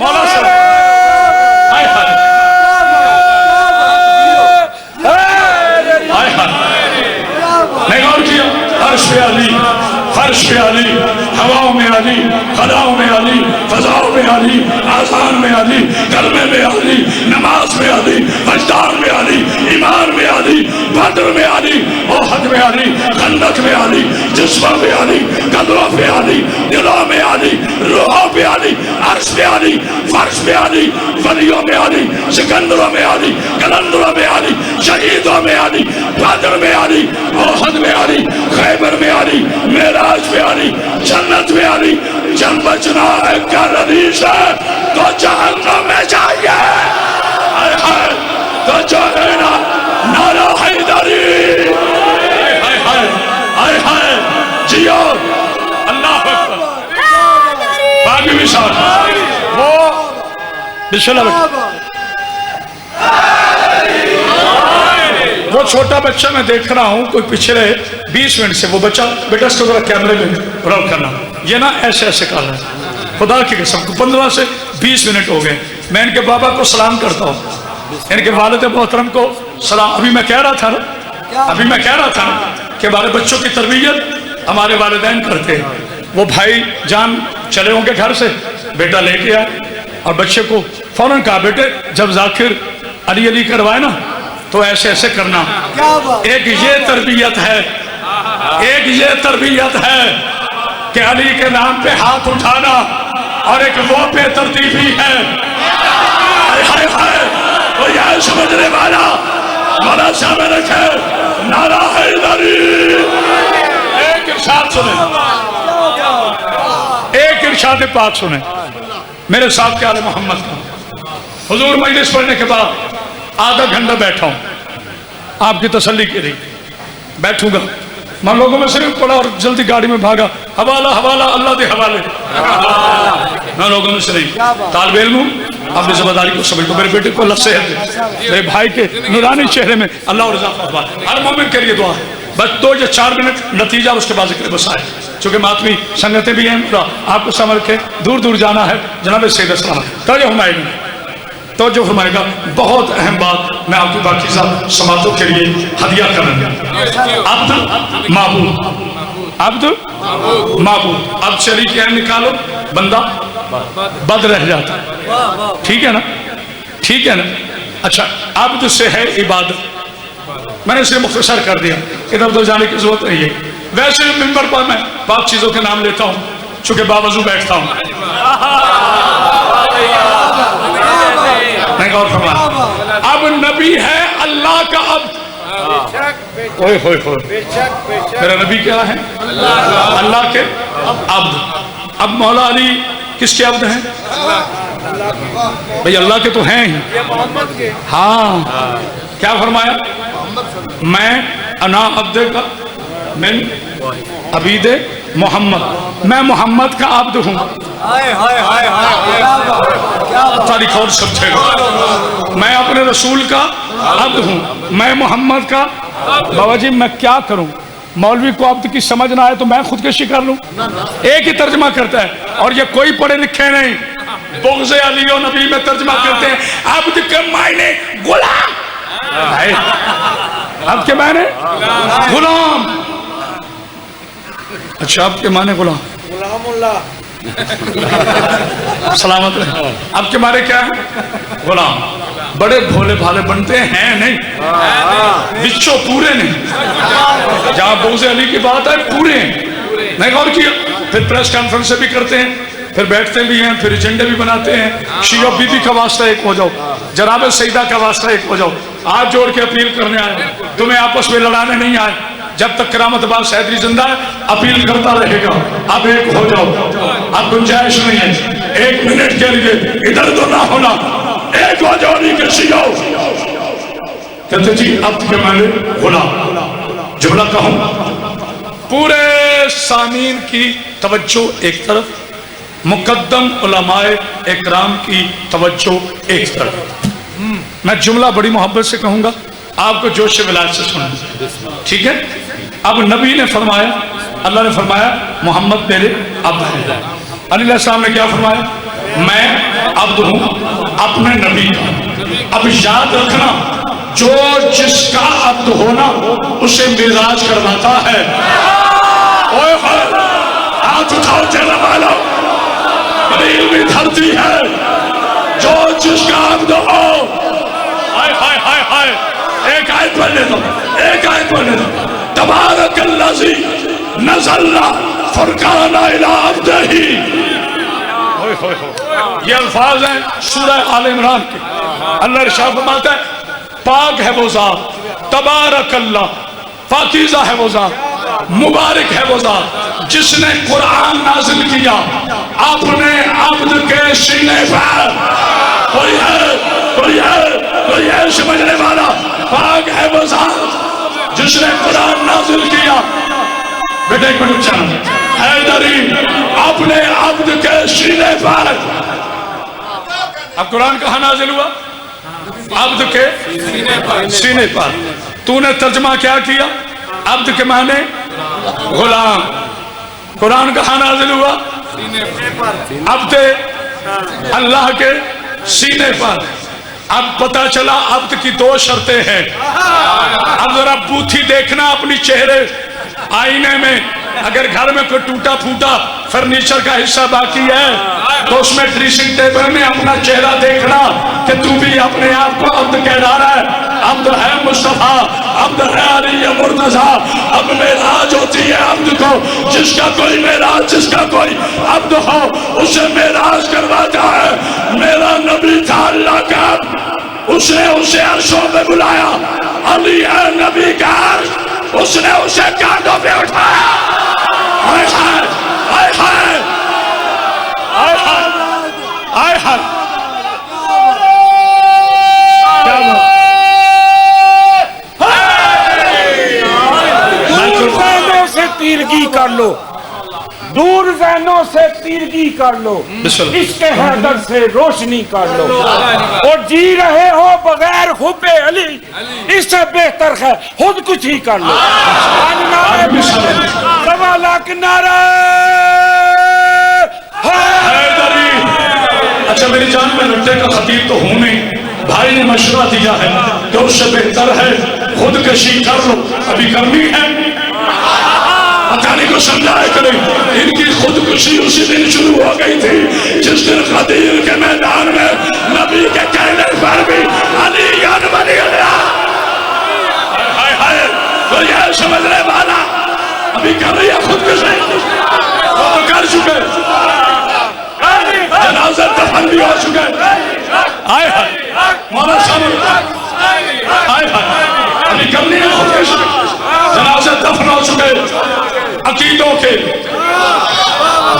مولا صاحب ہائے ہائے ہائے ہائے نہیں غور کیا عرش پہ علی فرش پہ علی ہواؤں میں علی خلاؤں میں علی فضاؤں میں علی آسان میں علی کلمے میں علی نماز میں علی وجدان میں علی ایمان میں علی بدر میں علی احد میں علی خندق میں علی جسمہ میں علی قدروں پہ علی دلوں میں علی روحوں پہ علی عرش پہ علی فرش پہ علی ولیوں میں علی سکندروں میں علی کلندروں میں علی شہیدوں میں علی بدر میں علی احد میں علی خیبر میں علی معراج میں علی جنت میں علی جب بچنا ہے کیا ردیش ہے تو جہنم میں جائیے تو جو ہے نا نعرہ حیدری آئے ہائے جیو اللہ اکبر باقی بھی ساتھ وہ بسم اللہ وہ چھوٹا بچہ میں دیکھ رہا ہوں کوئی پچھلے 20 منٹ سے وہ بچہ بیٹا اس کو ذرا کیمرے میں رول کرنا یہ نا ایسے ایسے کر رہا ہے خدا کی قسم کو 15 سے 20 منٹ ہو گئے میں ان کے بابا کو سلام کرتا ہوں ان کے والد محترم کو سلام ابھی میں کہہ رہا تھا کہ ہمارے بچوں کی تربیت ہمارے والدین کرتے ہیں وہ بھائی جان چلے ہوں گے گھر سے بیٹا لے کے آئے اور بچے کو فوراً کہا بیٹے جب ذاکر علی علی کروائے نا تو ایسے ایسے کرنا ایک یہ تربیت ہے کہ علی کے نام پہ ہاتھ اٹھانا اور ایک وہ بے ترتیبی ہے وہ یہ سمجھنے والا مولا صاحب رکھے نعرہ حیدری ایک ارشاد سنیں ایک ارشاد پاک سنیں میرے ساتھ کے آل محمد کا حضور مجلس پڑھنے کے بعد آدھا گھنٹہ بیٹھا ہوں آپ کی تسلی کے لیے بیٹھوں گا میں لوگوں میں صرف پڑھا اور جلدی گاڑی میں بھاگا حوالہ اللہ دے حوالے میں لوگوں میں سے نہیں طالب علم ہوں اپنی ذمہ داری کو سمجھ کو میرے بیٹے کو اللہ صحت دے میرے بھائی کے نورانی چہرے میں اللہ اور اضافہ فرمائے ہر مومن کے لیے دعا ہے بس 2 یا 4 منٹ نتیجہ اس کے بعد ذکر بس آئے چونکہ ماتمی سنگتیں بھی ہیں آپ کو سمجھ کے دور دور جانا ہے جناب سید السلام توجہ فرمائے گا بہت اہم بات میں آپ کی پاکیزہ سماعتوں کے لیے ہدیہ کروں گا عبد معبود اب چلی کے نکالو بندہ بد رہ جاتا ہے ٹھیک ہے نا اچھا عبد سے ہے عبادت میں نے اسے مختصر کر دیا ادھر ادھر جانے کی ضرورت نہیں ہے ویسے ممبر پر میں پاک چیزوں کے نام لیتا ہوں چونکہ باوضو بیٹھتا ہوں اب نبی ہے اللہ کا عبد میرا نبی کیا ہے اللہ کے عبد اب مولا علی کس کے عبد ہیں بھئی اللہ کے تو ہیں ہی ہاں کیا فرمایا میں انا عبد کا من عبید محمد میں محمد کا عبد ہوں تاریخ اور سمجھے گا میں اپنے رسول کا عبد ہوں میں محمد کا بابا جی میں کیا کروں مولوی کو عبد کی سمجھ نہ آئے تو میں خودکشی کر لوں ایک ہی ترجمہ کرتا ہے اور یہ کوئی پڑھے لکھے نہیں بغض علی و نبی میں ترجمہ کرتے ہیں عبد کے معنی غلام عبد کے معنی غلام اچھا عبد کے معنی غلام اللہ سلامت رہے آپ کے معنی کیا ہے غلام بڑے بھولے بھالے بنتے ہیں نہیں بچوں پورے نہیں جہاں بغض علی کی بات ہے پورے ہیں نہیں غور کیا پھر پریس کانفرنس سے بھی کرتے ہیں پھر بیٹھتے بھی ہیں پھر ایجنڈے بھی بناتے ہیں شیعہ بی بی کا واسطہ ایک ہو جاؤ جناب سیدہ کا واسطہ ایک ہو جاؤ ہاتھ جوڑ کے اپیل کرنے آئے تمہیں آپس میں لڑانے نہیں آئے جب تک کرامت باز حیدری زندہ ہے اپیل کرتا رہے گا اب ایک ہو جاؤ اب گنجائش نہیں ہے 1 منٹ کے لیے ادھر تو نہ ہونا ایک ہو جاؤ نہیں کہ شیعہ کہتے جی عبد کے معنی غلام جملہ کہوں پورے سامعین کی توجہ ایک طرف مقدم علماء اکرام کی توجہ ایک طرف میں جملہ بڑی محبت سے کہوں گا آپ کو جوش ولایت سے سنیں ٹھیک ہے اب نبی نے فرمایا اللہ نے فرمایا محمد میرے عبد ہیں علی علیہ السلام نے کیا فرمایا میں عبد ہوں اپنے نبی کا۔ اب یاد رکھنا، جو جس کا عبد ہونا اسے معراج کرواتا ہے۔ اوے ہوئے، ہاتھ اٹھاؤ چلا والا، بڑی علمی دھرتی ہے، جو جس کا عبد ہو۔ ہائے ہائے ہائے ہائے، ایک آیت پڑھ لیتا ہوں، ایک آیت پڑھ لیتا ہوں۔ تبارک الذی نزل فرقان الی عبدہ۔ یہ الفاظ ہیں سورہ آل عمران کے۔ اللہ ارشاد فرماتا ہے پاک ہے وہ ذات، تبارک اللہ، پاکیزہ ہے وہ ذات، مبارک ہے وہ ذات جس نے قرآن نازل کیا اپنے عبد کے سینے پر۔ کوئی ہے، کوئی ہے، کوئی ہے سمجھنے والا؟ پاک ہے وہ ذات جس نے قرآن نازل کیا۔ بیٹے ایک منٹ چاہاں، حیدری اپنے عبد کے سینے پر۔ اب قرآن کہاں نازل ہوا؟ عبد کے سینے پر۔ تو نے ترجمہ کیا کیا؟ عبد کے معنی غلام۔ قرآن کہاں نازل ہوا؟ عبد اللہ کے سینے پر۔ اب پتا چلا عبد کی دو شرطیں ہیں۔ اب ذرا بوتھی دیکھنا اپنی چہرے آئینے میں، اگر گھر میں کوئی ٹوٹا پھوٹا فرنیچر کا حصہ باقی ہے تو اس میں ڈریسنگ ٹیبل میں اپنا چہرہ دیکھنا کہ تو بھی اپنے آپ کو عبد کہلا رہا ہے۔ عبد ہے مصطفیٰ، عبد ہے علی مرتضیٰ۔ اب معراج ہوتی ہے عبد کو، جس کا کوئی معراج، جس کا کوئی عبد ہو اسے معراج کرواتا ہے۔ میرا نبی تھا اللہ کا عبد، اس نے اسے عرشوں میں بلایا۔ علی ہے نبی کا عرش، اس نے اسے کاندھوں پہ اٹھایا۔ آئے ہائے آئے ہائے آئے ہائے آئے ہائے، کیا بات! دور ذہنوں سے تیرگی کر لو، دور ذہنوں سے تیرگی کر لو، عشق حیدر سے روشنی کر لو، اور جی رہے ہو بغیر حب علی، اس سے بہتر ہے خود کچھ ہی کر لو۔ سوا لاکھ نعرہ حیدری! اچھا میری جان، میں لٹے کا خطیب تو ہوں نہیں، بھائی نے مشورہ دیا ہے کہ اس سے بہتر ہے خودکشی کر لو۔ ابھی کرنی ہے، پتہ نہیں کو سمجھائے کریں۔ ان کی خودکشی اسی دن شروع ہو گئی تھی جس دن غدیر کے میدان میں نبی کے کہنے پر بھی علی یاد بنی گیا۔ ہائے ہائے، تو یہ سمجھنے والا ابھی کر رہی ہے خودکشی؟ وہ تو کر چکے، جنازہ دفن بھی ہو چکے۔ ہائے ہائے مولا صاحب، ہائے ہائے، ابھی کرنی ہے خودکشی؟ جنازہ دفن ہو چکے، عقیدوں کے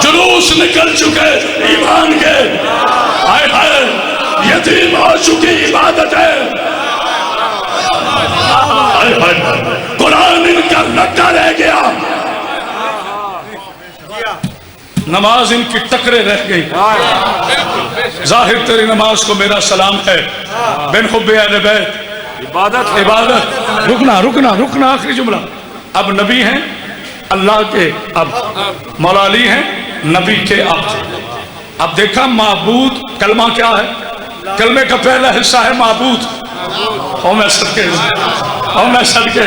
جلوس نکل چکے، ایمان کے، ہائے ہائے، یتیم ہو چکی عبادت ہے۔ ہائے ہائے، قرآن ان کا لٹا رہ گیا، نماز ان کی ٹکرے رہ گئی۔ ظاہر تیری نماز کو میرا سلام ہے، بن حب اہل بیت عبادت عبادت۔ رکنا رکنا رکنا، آخری جملہ۔ اب نبی ہیں اللہ کے اب، مولا علی ہیں نبی کے اب۔ اب دیکھا معبود، کلمہ کیا ہے؟ کلمے کا پہلا حصہ ہے معبود۔ او میں صدقے، او میں صدقے،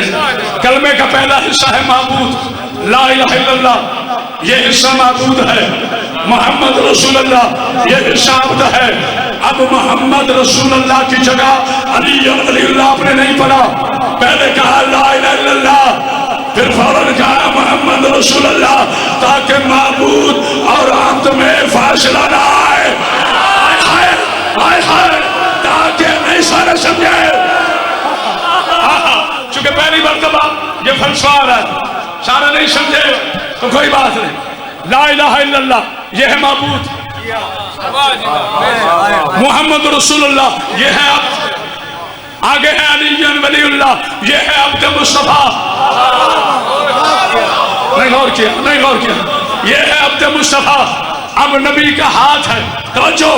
کلمے کا پہلا حصہ ہے معبود، لا الہ الا اللہ، یہ حصہ معبود ہے۔ محمد رسول اللہ، یہ حصہ عبد ہے۔ اب محمد رسول اللہ کی جگہ علی ولی اللہ آپ نے نہیں پڑھا، پہلے کہا لا الہ الا اللہ، پھر فوراً کہا محمد رسول اللہ، تاکہ معبود اور عبد میں فاصلہ نہ آئے۔ آئے ہائے آئے ہائے، تاکہ ایسا نہ سمجھے۔ چونکہ پہلی مرتبہ یہ فلسفہ ہے، سارا نہیں سمجھے تو کوئی بات نہیں۔ لا الہ الا اللہ یہ ہے معبود، محمد رسول اللہ یہ ہے عبد، آگے ہے علی ولی اللہ یہ ہے عبد مصطفیٰ۔ نہیں غور کیا، نہیں غور کیا، یہ ہے عبد مصطفیٰ۔ اب نبی کا ہاتھ ہے، توجہ،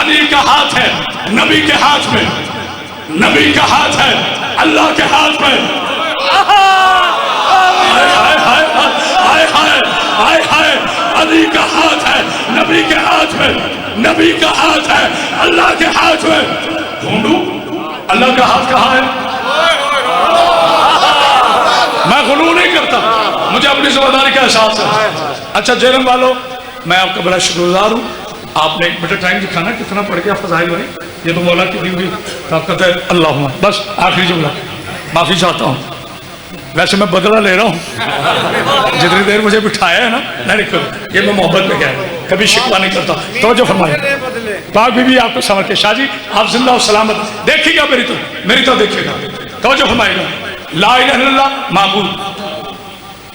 علی کا ہاتھ ہے نبی کے ہاتھ میں، نبی کا ہاتھ ہے اللہ کے ہاتھ میں۔ آئے ہائے آئے ہائے آئے ہائے علی کا ہاتھ ہے نبی کے ہاتھ میں، نبی کا ہاتھ ہے اللہ کے ہاتھ میں. ڈھونڈوں اللہ کا ہاتھ کہاں ہے؟ میں غلو نہیں کرتا، مجھے اپنی ذمہ داری کا احساس ہے. اچھا جیلم والوں، میں آپ کا بڑا شکر گزار ہوں. آپ نے ایک بٹا ٹائم دکھانا کتنا پڑھ گیا فضائل بھائی، یہ تو مولا کی دی ہوئی طاقت ہے. اللہم بس آخری جملہ، معافی چاہتا ہوں، ویسے میں بدلہ لے رہا ہوں جتنی دیر مجھے بٹھایا ہے نا، نہیں یہ میں محبت میں کہہ رہا ہوں، کبھی شکوہ نہیں کرتا. توجہ فرمائیے، پاک بی بی آپ کو سمجھ کے شاہ جی آپ زندہ و سلامت دیکھیے گا، میری تو دیکھیے گا. توجہ فرمائیے گا. لا الہ الا اللہ معبود،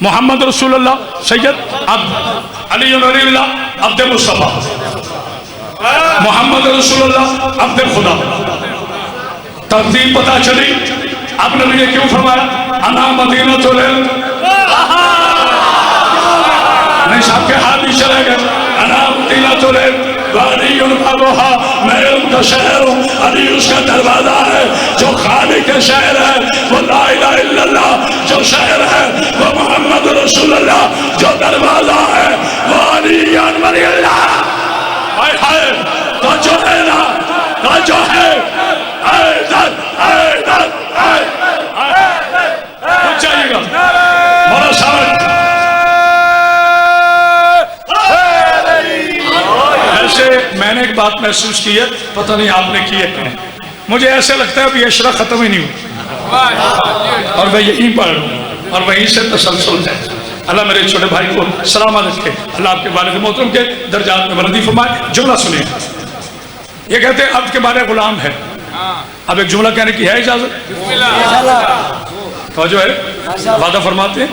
محمد رسول اللہ سید عبد، علی ولی اللہ عبد مصطفیٰ، محمد رسول اللہ عبد خدا. ترتیب پتہ چلی آپ نے مجھے کیوں فرمایا انا مدینہ تو لے نہیں صاحب کے ہاتھ بھی چلے گئے. انا مدینہ تو لے وعلی بابوہا، میں علم کا شہر ہوں، علی اس کا دروازہ ہے. جو خالق کے شہر ہے وہ لا الہ الا اللہ، جو شہر ہے وہ محمد رسول اللہ، جو دروازہ ہے وہ علی ولی اللہ. ہائے ہائے تو جو ہے نا، تو جو ہے چاہیے گا مولا صاحب. ایسے میں نے ایک بات محسوس کی ہے، پتہ نہیں آپ نے کی ہے کہ نہیں، مجھے ایسے لگتا ہے ابھی عشرہ ختم ہی نہیں ہوا اور میں یہیں پڑھ رہا ہوں اور وہیں سے تسلسل ہے. اللہ میرے چھوٹے بھائی کو سلامت رکھے، اللہ آپ کے والد محترم کے درجات میں بلندی فرمائے. جملہ سنیں، یہ کہتے ہیں عبد کے بارے غلام ہے. اب ایک جملہ کہنے کی ہے اجازت؟ توجہ ہے، وعدہ فرماتے ہیں.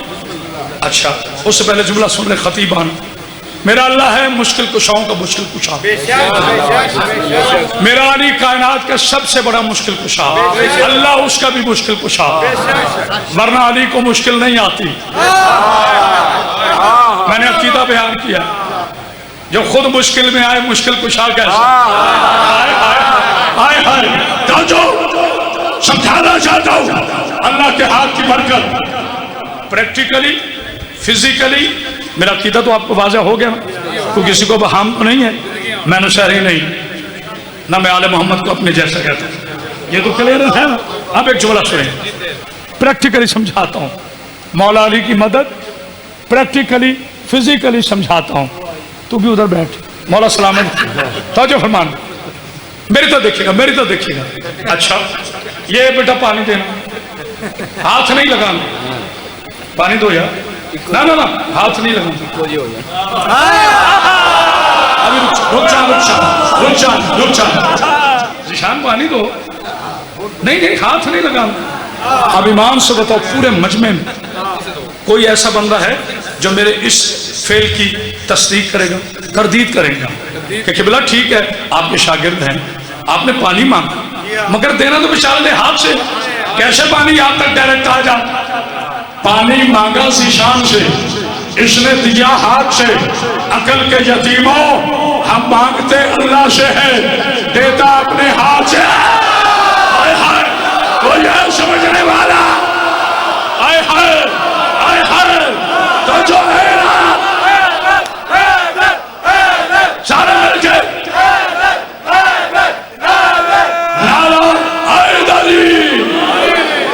اچھا اس سے پہلے جملہ سن لے خطیبان. میرا اللہ ہے مشکل کشاؤں کا مشکل کشا، میرا علی کائنات کا سب سے بڑا مشکل کشا، اللہ اس کا بھی مشکل کشا، ورنہ علی کو مشکل نہیں آتی. میں نے عقیدہ بیان کیا، جو خود مشکل میں آئے مشکل کشا کیسا. آئے ہائے توجہ سمجھانا چاہتا ہوں، اللہ کے ہاتھ کی برکت پریکٹیکلی فزیکلی. میرا عقیدہ تو آپ کو واضح ہو گیا، کوئی کسی کو بہام تو نہیں ہے، میں نشہری نہیں، نہ میں آل محمد کو اپنے جیسا کہتا ہوں، یہ تو کلیئر ہے نا. اب ایک جملہ سنیں، پریکٹیکلی سمجھاتا ہوں، مولا علی کی مدد پریکٹیکلی فزیکلی سمجھاتا ہوں. تو بھی ادھر بیٹھ، مولا سلامت. توجہ فرمان، میری تو دیکھیے گا، میری تو دیکھیے گا. اچھا یہ بیٹا پانی دینا، ہاتھ نہیں لگانا، پانی دو یار، نہ ہاتھ نہیں لگانا. ابھی رک جا ذیشان پانی دو، نہیں ہاتھ نہیں لگانا. اب ایمان سے بتاؤ پورے مجمع میں کوئی ایسا بندہ ہے جو میرے اس فعل کی تصدیق کرے گا، تردید کرے گا کہ قبلہ ٹھیک ہے آپ کے شاگرد ہیں، آپ نے پانی مانگا مگر دینا تو بیچارے نے ہاتھ سے، کیسے پانی آپ تک ڈائریکٹ آ جا. پانی مانگا ذیشان سے، اس نے دیا ہاتھ سے. عقل کے یتیموں ہم مانگتے اللہ سے ہے، دیتا اپنے ہاتھ سے. آئے ہائے کوئی ہے سمجھنے والا؟ آئے ہائے آئے ہائے تو جو ہے سارے مل کے نعرہ حیدری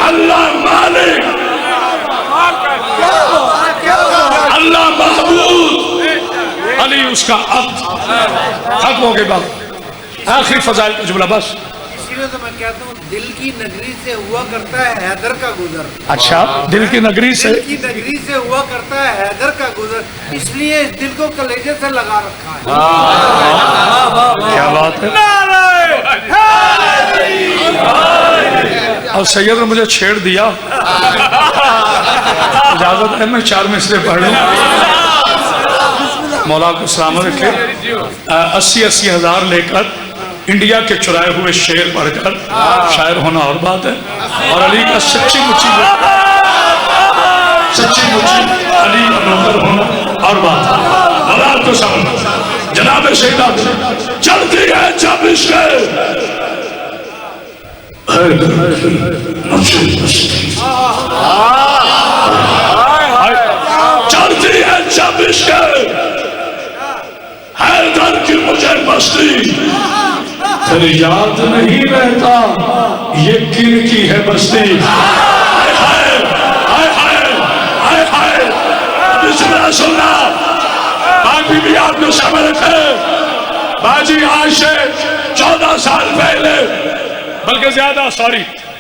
اللہ مالک اللہ محبوب علی اس کا عبد. ختم ہو گئے بات، آخری فضائل کا جملہ بس. اسی لیے تو میں کہتا ہوں دل کی نگری سے ہوا کرتا ہے حیدر کا گزر. اچھا دل کی نگری سے، دل کی نگری سے ہوا کرتا ہے حیدر کا گزر، اس لیے اس دل کو کلیجے سے لگا رکھا ہے. کیا بات ہے. اور سید نے مجھے چھیڑ دیا، اجازت ہے میں 4 مصرے پڑھ لوں. مولا کو سلامت رکھے. 80 ہزار لے کر انڈیا کے چرائے ہوئے شعر پڑھ کر شاعر ہونا اور بات ہے، اور علی کا سچی مچی علی نوکر ہونا اور بات ہے. مولا کو سلامت. جناب سیدہ چلتی ہے جب عشق چلتی ہے جب عشق حیدر کی مجھے مستی پھر یاد نہیں رہتا یہ کن کی ہے بستی. ہائے ہائے ہائے ہائے ہائے ہائے. بسم اللہ سننا باقی بھی آپ نے شامل رکھے. باجی آج سے 14 سال پہلے بلکہ زیادہ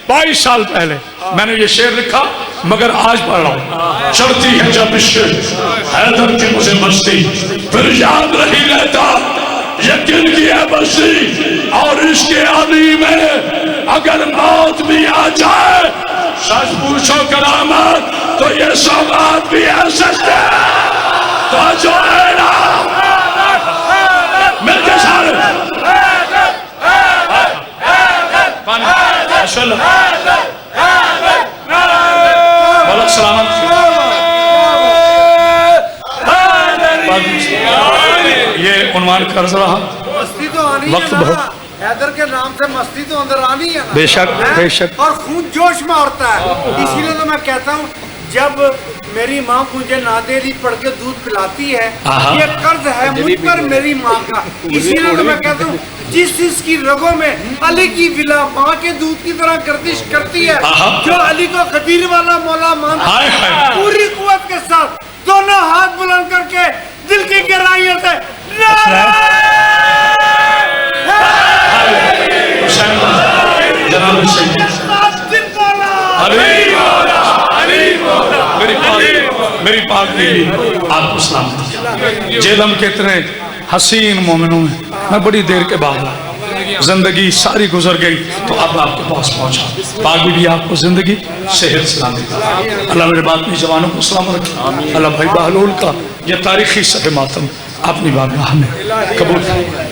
22 سال پہلے میں نے یہ شعر لکھا مگر آج پڑھ رہا ہوں. چڑھتی ہے جب عشق حیدر کی مجھے مستی پھر یاد نہیں رہتا یقین کی ہے بستی اور اس کے علی میں اگر موت بھی آ جائے سچ پوچھو کرامت تو یہ سوغات بھی ہے سچے تو جو ہے نا مل کے سارے بولا سلامت. یہ عنوان قرض رہا. مستی تو آنی وقت ہے نا. بہت حیدر کے نام سے مستی تو اندر آنی ہے نا. بے شک بے شک. اور خون جوش میں ہوتا ہے. اسی لیے تو میں کہتا ہوں جب میری ماں مجھے نادیری پڑھ کے دودھ پلاتی ہے یہ قرض ہے مجھ پر میری ماں کا. اسی لیے تو میں کہتا ہوں جس کی رگوں میں علی کی ولا ماں کے دودھ کی طرح گردش کرتی ہے جو علی کو قدیر والا مولا مانتا ہے پوری قوت کے ساتھ دونوں ہاتھ بلند کر کے دل کی گہرائیوں سے جناب میری پاک بیوی آپ کو سلام. جیلم کے اتنے حسین مومنوں میں میں بڑی دیر کے بعد زندگی ساری گزر گئی تو اب آپ کے پاس پہنچا. پاک بیوی آپ کو زندگی صحت سلامتی. اللہ میرے باطنی جوانوں کو سلام رکھے. اللہ بھائی بہلول کا یہ تاریخی صحب ماتم اپنی بارگاہ میں قبول کرے.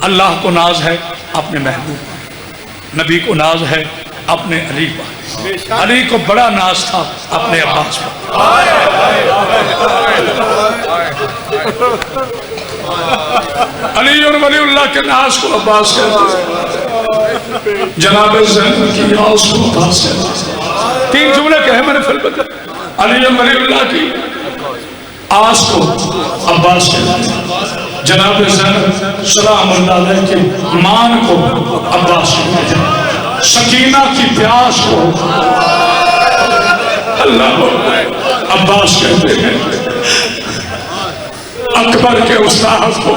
اللہ کو ناز ہے اپنے محبوب، نبی کو ناز ہے اپنے علی پر، علی کو بڑا ناز تھا اپنے عباس پر. علی اور ولی اللہ کے ناز کو عباس کہتے ہیں، جناب زینب کی آس کو عباس کہتے ہیں. 3 جملے کہے میں نے فل بکر. علی اور ولی اللہ کی آس کو عباس کہتے ہیں، جناب زینب سلام اللہ علیہ کی مان کو عباس کہتے ہیں، سکینہ کی پیاس کو اللہ عباس کہتے ہیں، اکبر کے استاد کو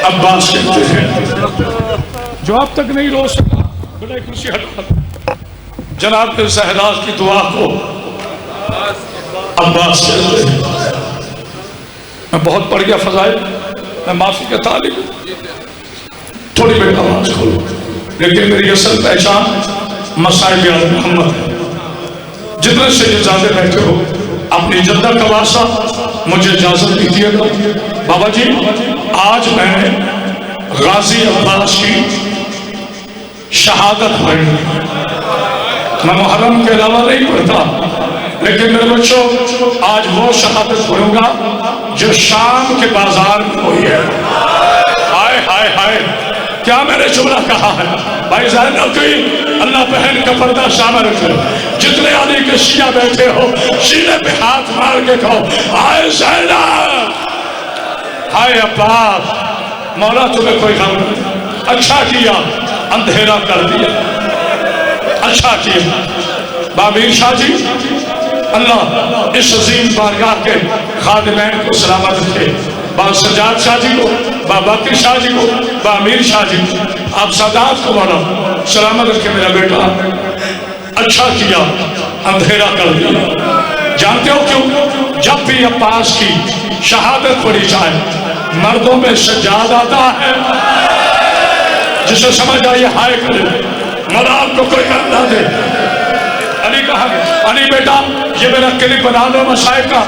عباس کہتے ہیں. جو اب تک نہیں رو سکا بڑے کرسی ہٹا جناب زہرا کی دعا کو عباس کہتے ہیں. میں بہت پڑھ گیا فضائل، میں معافی کا طالب ہوں. تھوڑی بیٹا آواز کھولو لیکن میری اصل پہچان مسائل آل محمد ہے. جتنے سے جزادے بیٹھے ہو اپنی جدہ کا واسطہ مجھے اجازت دیجیے گا. بابا جی آج میں نے غازی عباس کی شہادت پڑھی. میں محرم کے علاوہ نہیں پڑھتا لیکن میرے بچوں آج وہ شہادت پڑھوں گا جو شام کے بازار میں ہوئی ہے. ہائے ہائے ہائے کیا میں نے جملہ کہا ہے بھائی زینب کی اللہ بہن کا پردہ شامل رکھے. جتنے علی کے شیعہ بیٹھے ہو سینے پہ ہاتھ مار کے کہو ہائے زینب ہائے عباس. مولا تمہیں کوئی غم نہیں، اچھا کیا اندھیرا کر دیا، اچھا کیا. بامیر شاہ جی اللہ اس عظیم بارگاہ کے خادمین کو سلامت رکھے. با سجاد شاہ جی کو، با باقر شاہ جی کو، با امیر شاہ جی آپ سادات کو مولا سلامت رکھے. میرا بیٹا اچھا کیا اندھیرا کر دیا. جانتے ہو کیوں؟ جب بھی عباس کی شہادت پڑھی جائے مردوں میں سجاد آتا ہے جسے سمجھ آئیے ہائے کرے مولا آپ کو کوئی کر نہ دے. علی کہا علی بیٹا یہ میرا کلپ بنا لو مسائل کا.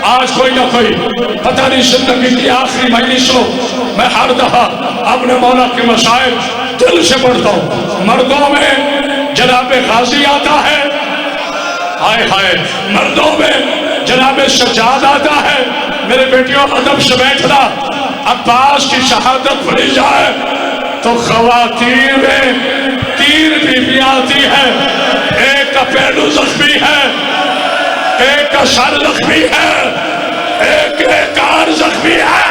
آج کوئی نہ کوئی پتہ نہیں زندگی کی آخری مجلس ہو میں ہر دفعہ اپنے مولا کے مسائل دل سے پڑھتا ہوں. مردوں میں جناب غازی آتا ہے، ہائے ہائے مردوں میں جناب سجاد آتا ہے. میرے بیٹیوں ادب سے بیٹھنا. عباس کی شہادت پڑھی جائے تو خواتین میں 3 بیویاں آتی ہے. ایک کا پہلو زخمی ہے، ایک کا سر زخمی ہے، ایک کار زخمی ہے.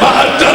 72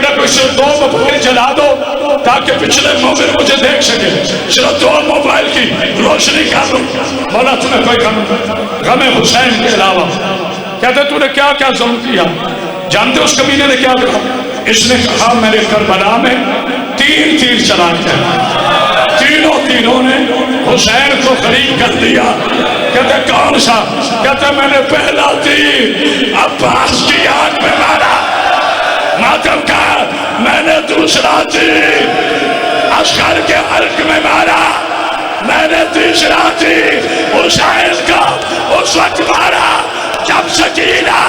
بیٹا کوئی صرف 2 موبائل جلا دو تاکہ پچھلے مومن مجھے دیکھ سکے، صرف 2 موبائل کی روشنی کر دو۔ مولا تمہیں کوئی غم حسین کے علاوہ، کہتے تو نے کیا کیا ظلم کیا؟ جانتے اس کمینے نے کیا کہا؟ اس نے کہا میں نے کربلا میں 3 تیر چلا کے تینوں نے حسین کو قریب کر دیا۔ کہتے کون سا؟ کہتے میں نے پہلا تیر عباس کی آنکھ میں مارا ماتم کا، میں نے دوسرا تیر عسکر کے حلق میں مارا، میں نے تیسرا تیر حسین کا اس وقت مارا جب سکینہ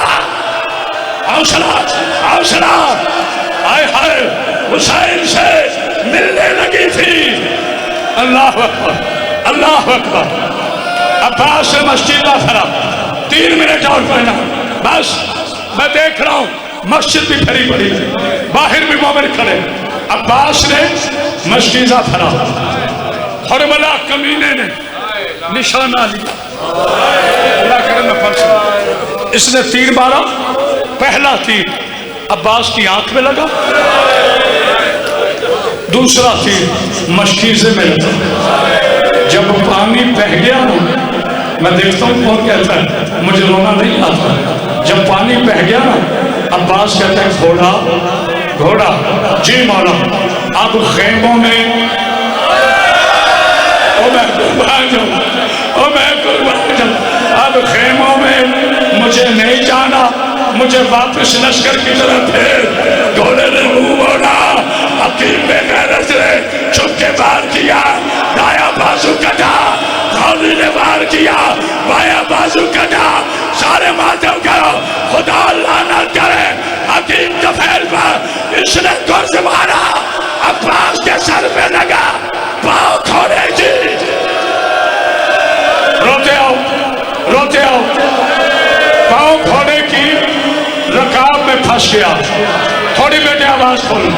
حوصلہ آئے ہائے حسین سے ملنے لگی تھی۔ اللہ اکبر، اللہ اکبر۔ عباس سے مسجد نہ پھرا، 3 منٹ اور پڑھنا، بس میں دیکھ رہا ہوں مسجد بھی پھری پڑی، باہر بھی مومن کھڑے۔ عباس نے مسجد نہ پھرا، حرملہ کمینے نے نشانہ لیا، اللہ کرے میں پڑھ سکتا۔ اس نے تیر مارا، پہلا تیر عباس کی آنکھ میں لگا، دوسرا تیر مشکیزے میں لگا۔ جب پانی بہہ گیا نا، میں دیکھتا ہوں کون کہتا ہے مجھے رونا نہیں آتا، جب پانی بہہ گیا نا عباس کہتا ہے گھوڑا، جی مولا اب خیموں میں اب خیموں میں مجھے نہیں جانا، مجھے واپس لشکر کی طرف پھر۔ گھوڑے نے منہ موڑا، حکیم بے غیرت نے چھپ کے وار کیا، دایا بازو کٹا، غازی نے وار کیا، بایاں بازو کٹا، سارے ماتم کرو، خدا لعنت کرے حکیم جفیل پر۔ اس نے گرز مارا، عباس کے سر پہ لگا، پاؤں کھوڑے جی، روتے آؤ، پاؤں کھوڑے کی رکاب میں پھنس گیا۔ تھوڑی بیٹے آواز کھولو،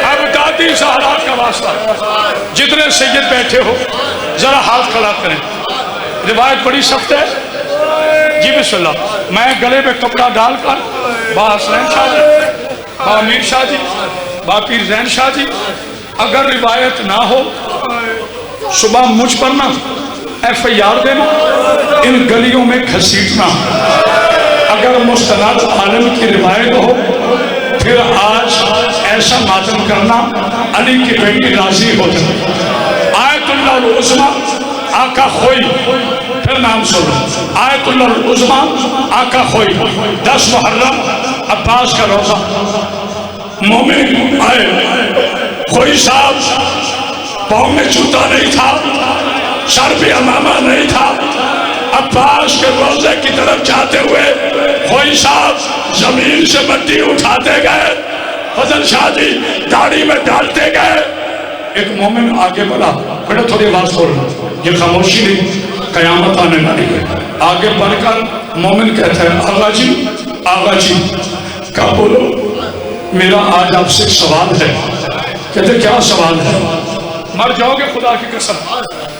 اب دادی زہرا کا واسطہ، جتنے سید بیٹھے ہو ذرا ہاتھ کھڑا کریں، روایت بڑی سخت ہے جی۔ بسم اللہ۔ میں گلے میں کپڑا ڈال کر با حسین شاہ جی، با امیر شاہ جی، با پیر زین شاہ جی، اگر روایت نہ ہو صبح مجھ پر نہ FIR دینا، ان گلیوں میں گھسیٹنا۔ اگر مستند عالم کی روایت ہو پھر آج ایسا ماتم کرنا علی کی بیٹی راضی ہو جائے۔ آیت اللہ العظمہ آقا خوئی، پھر نام سنو، آیت اللہ العظمہ آقا خوئی، 10 محرم عباس کا روزہ، مومن آئے، خوئی صاحب پاؤں میں جوتا نہیں تھا، سر پہ امامہ نہیں تھا، عباس کے روزے کی طرف جاتے ہوئے خوئی صاحب زمین سے مٹی اٹھاتے گئے، فضل شاہ جی داڑھی میں ڈالتے گئے۔ ایک مومن آگے بڑھا، بیٹا تھوڑی آواز کھولنا، یہ خاموشی نہیں، قیامت آنے والی ہے۔ آگے بڑھ کر مومن کہتا ہے آغا جی کیا بولو، میرا آج آپ سے ایک سوال ہے۔ کہتے کیا سوال ہے؟ مر جاؤ گے خدا کی قسم،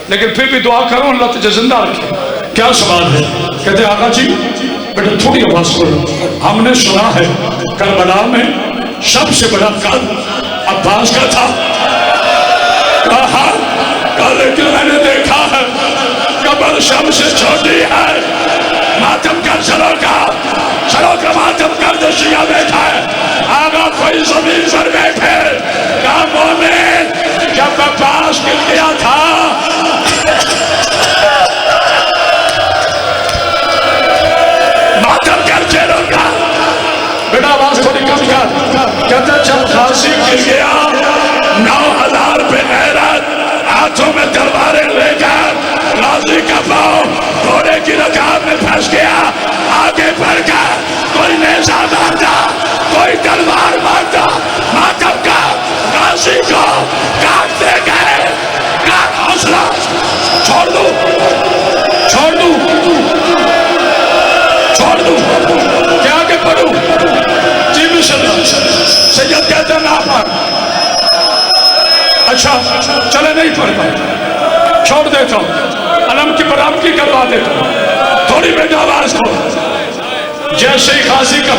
لیکن پھر بھی دعا کرو اللہ تجھے زندہ رکھے۔ کیا سوال ہے؟ کہتے آقا جی بیٹا تھوڑی آواز کرو، ہم نے سنا ہے کربلا میں سب سے بڑا قتل عباس کا تھا۔ کہا لیکن میں نے دیکھا ہے قبر سب سے چھوٹی ہے، ماتم کا سروں کا ماتم کر جو شیعہ بیٹھا ہے، آگا کوئی زمین پر بیٹھے۔ کہا مومن جب عباس گر گیا تھا ماتم کر چیروں کا، بیٹا آواز تھوڑی کم کر۔ کہتا جب غازی گر گیا 9000 پہ غیرت ہاتھوں میں تلواریں لے کر غازی کا پاؤں گھوڑے کی رکاب میں پھنس گیا، آگے بڑھ کر کوئی نیزہ مارتا، کوئی تلوار مارتا، ماتم کا غازی کو کاٹتے گئے۔ کاٹ حوصلہ، چھوڑ دو کیا آگے پڑھوں؟ جی سید کہتے ہیں نہ پڑھ، اچھا چلے نہیں پڑھتا، چھوڑ دیتا ہوں، علم کی برآمدی کروا دیتا ہوں۔ تھوڑی بیٹا آواز کو، جیسے ہی غازی کا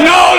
9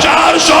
400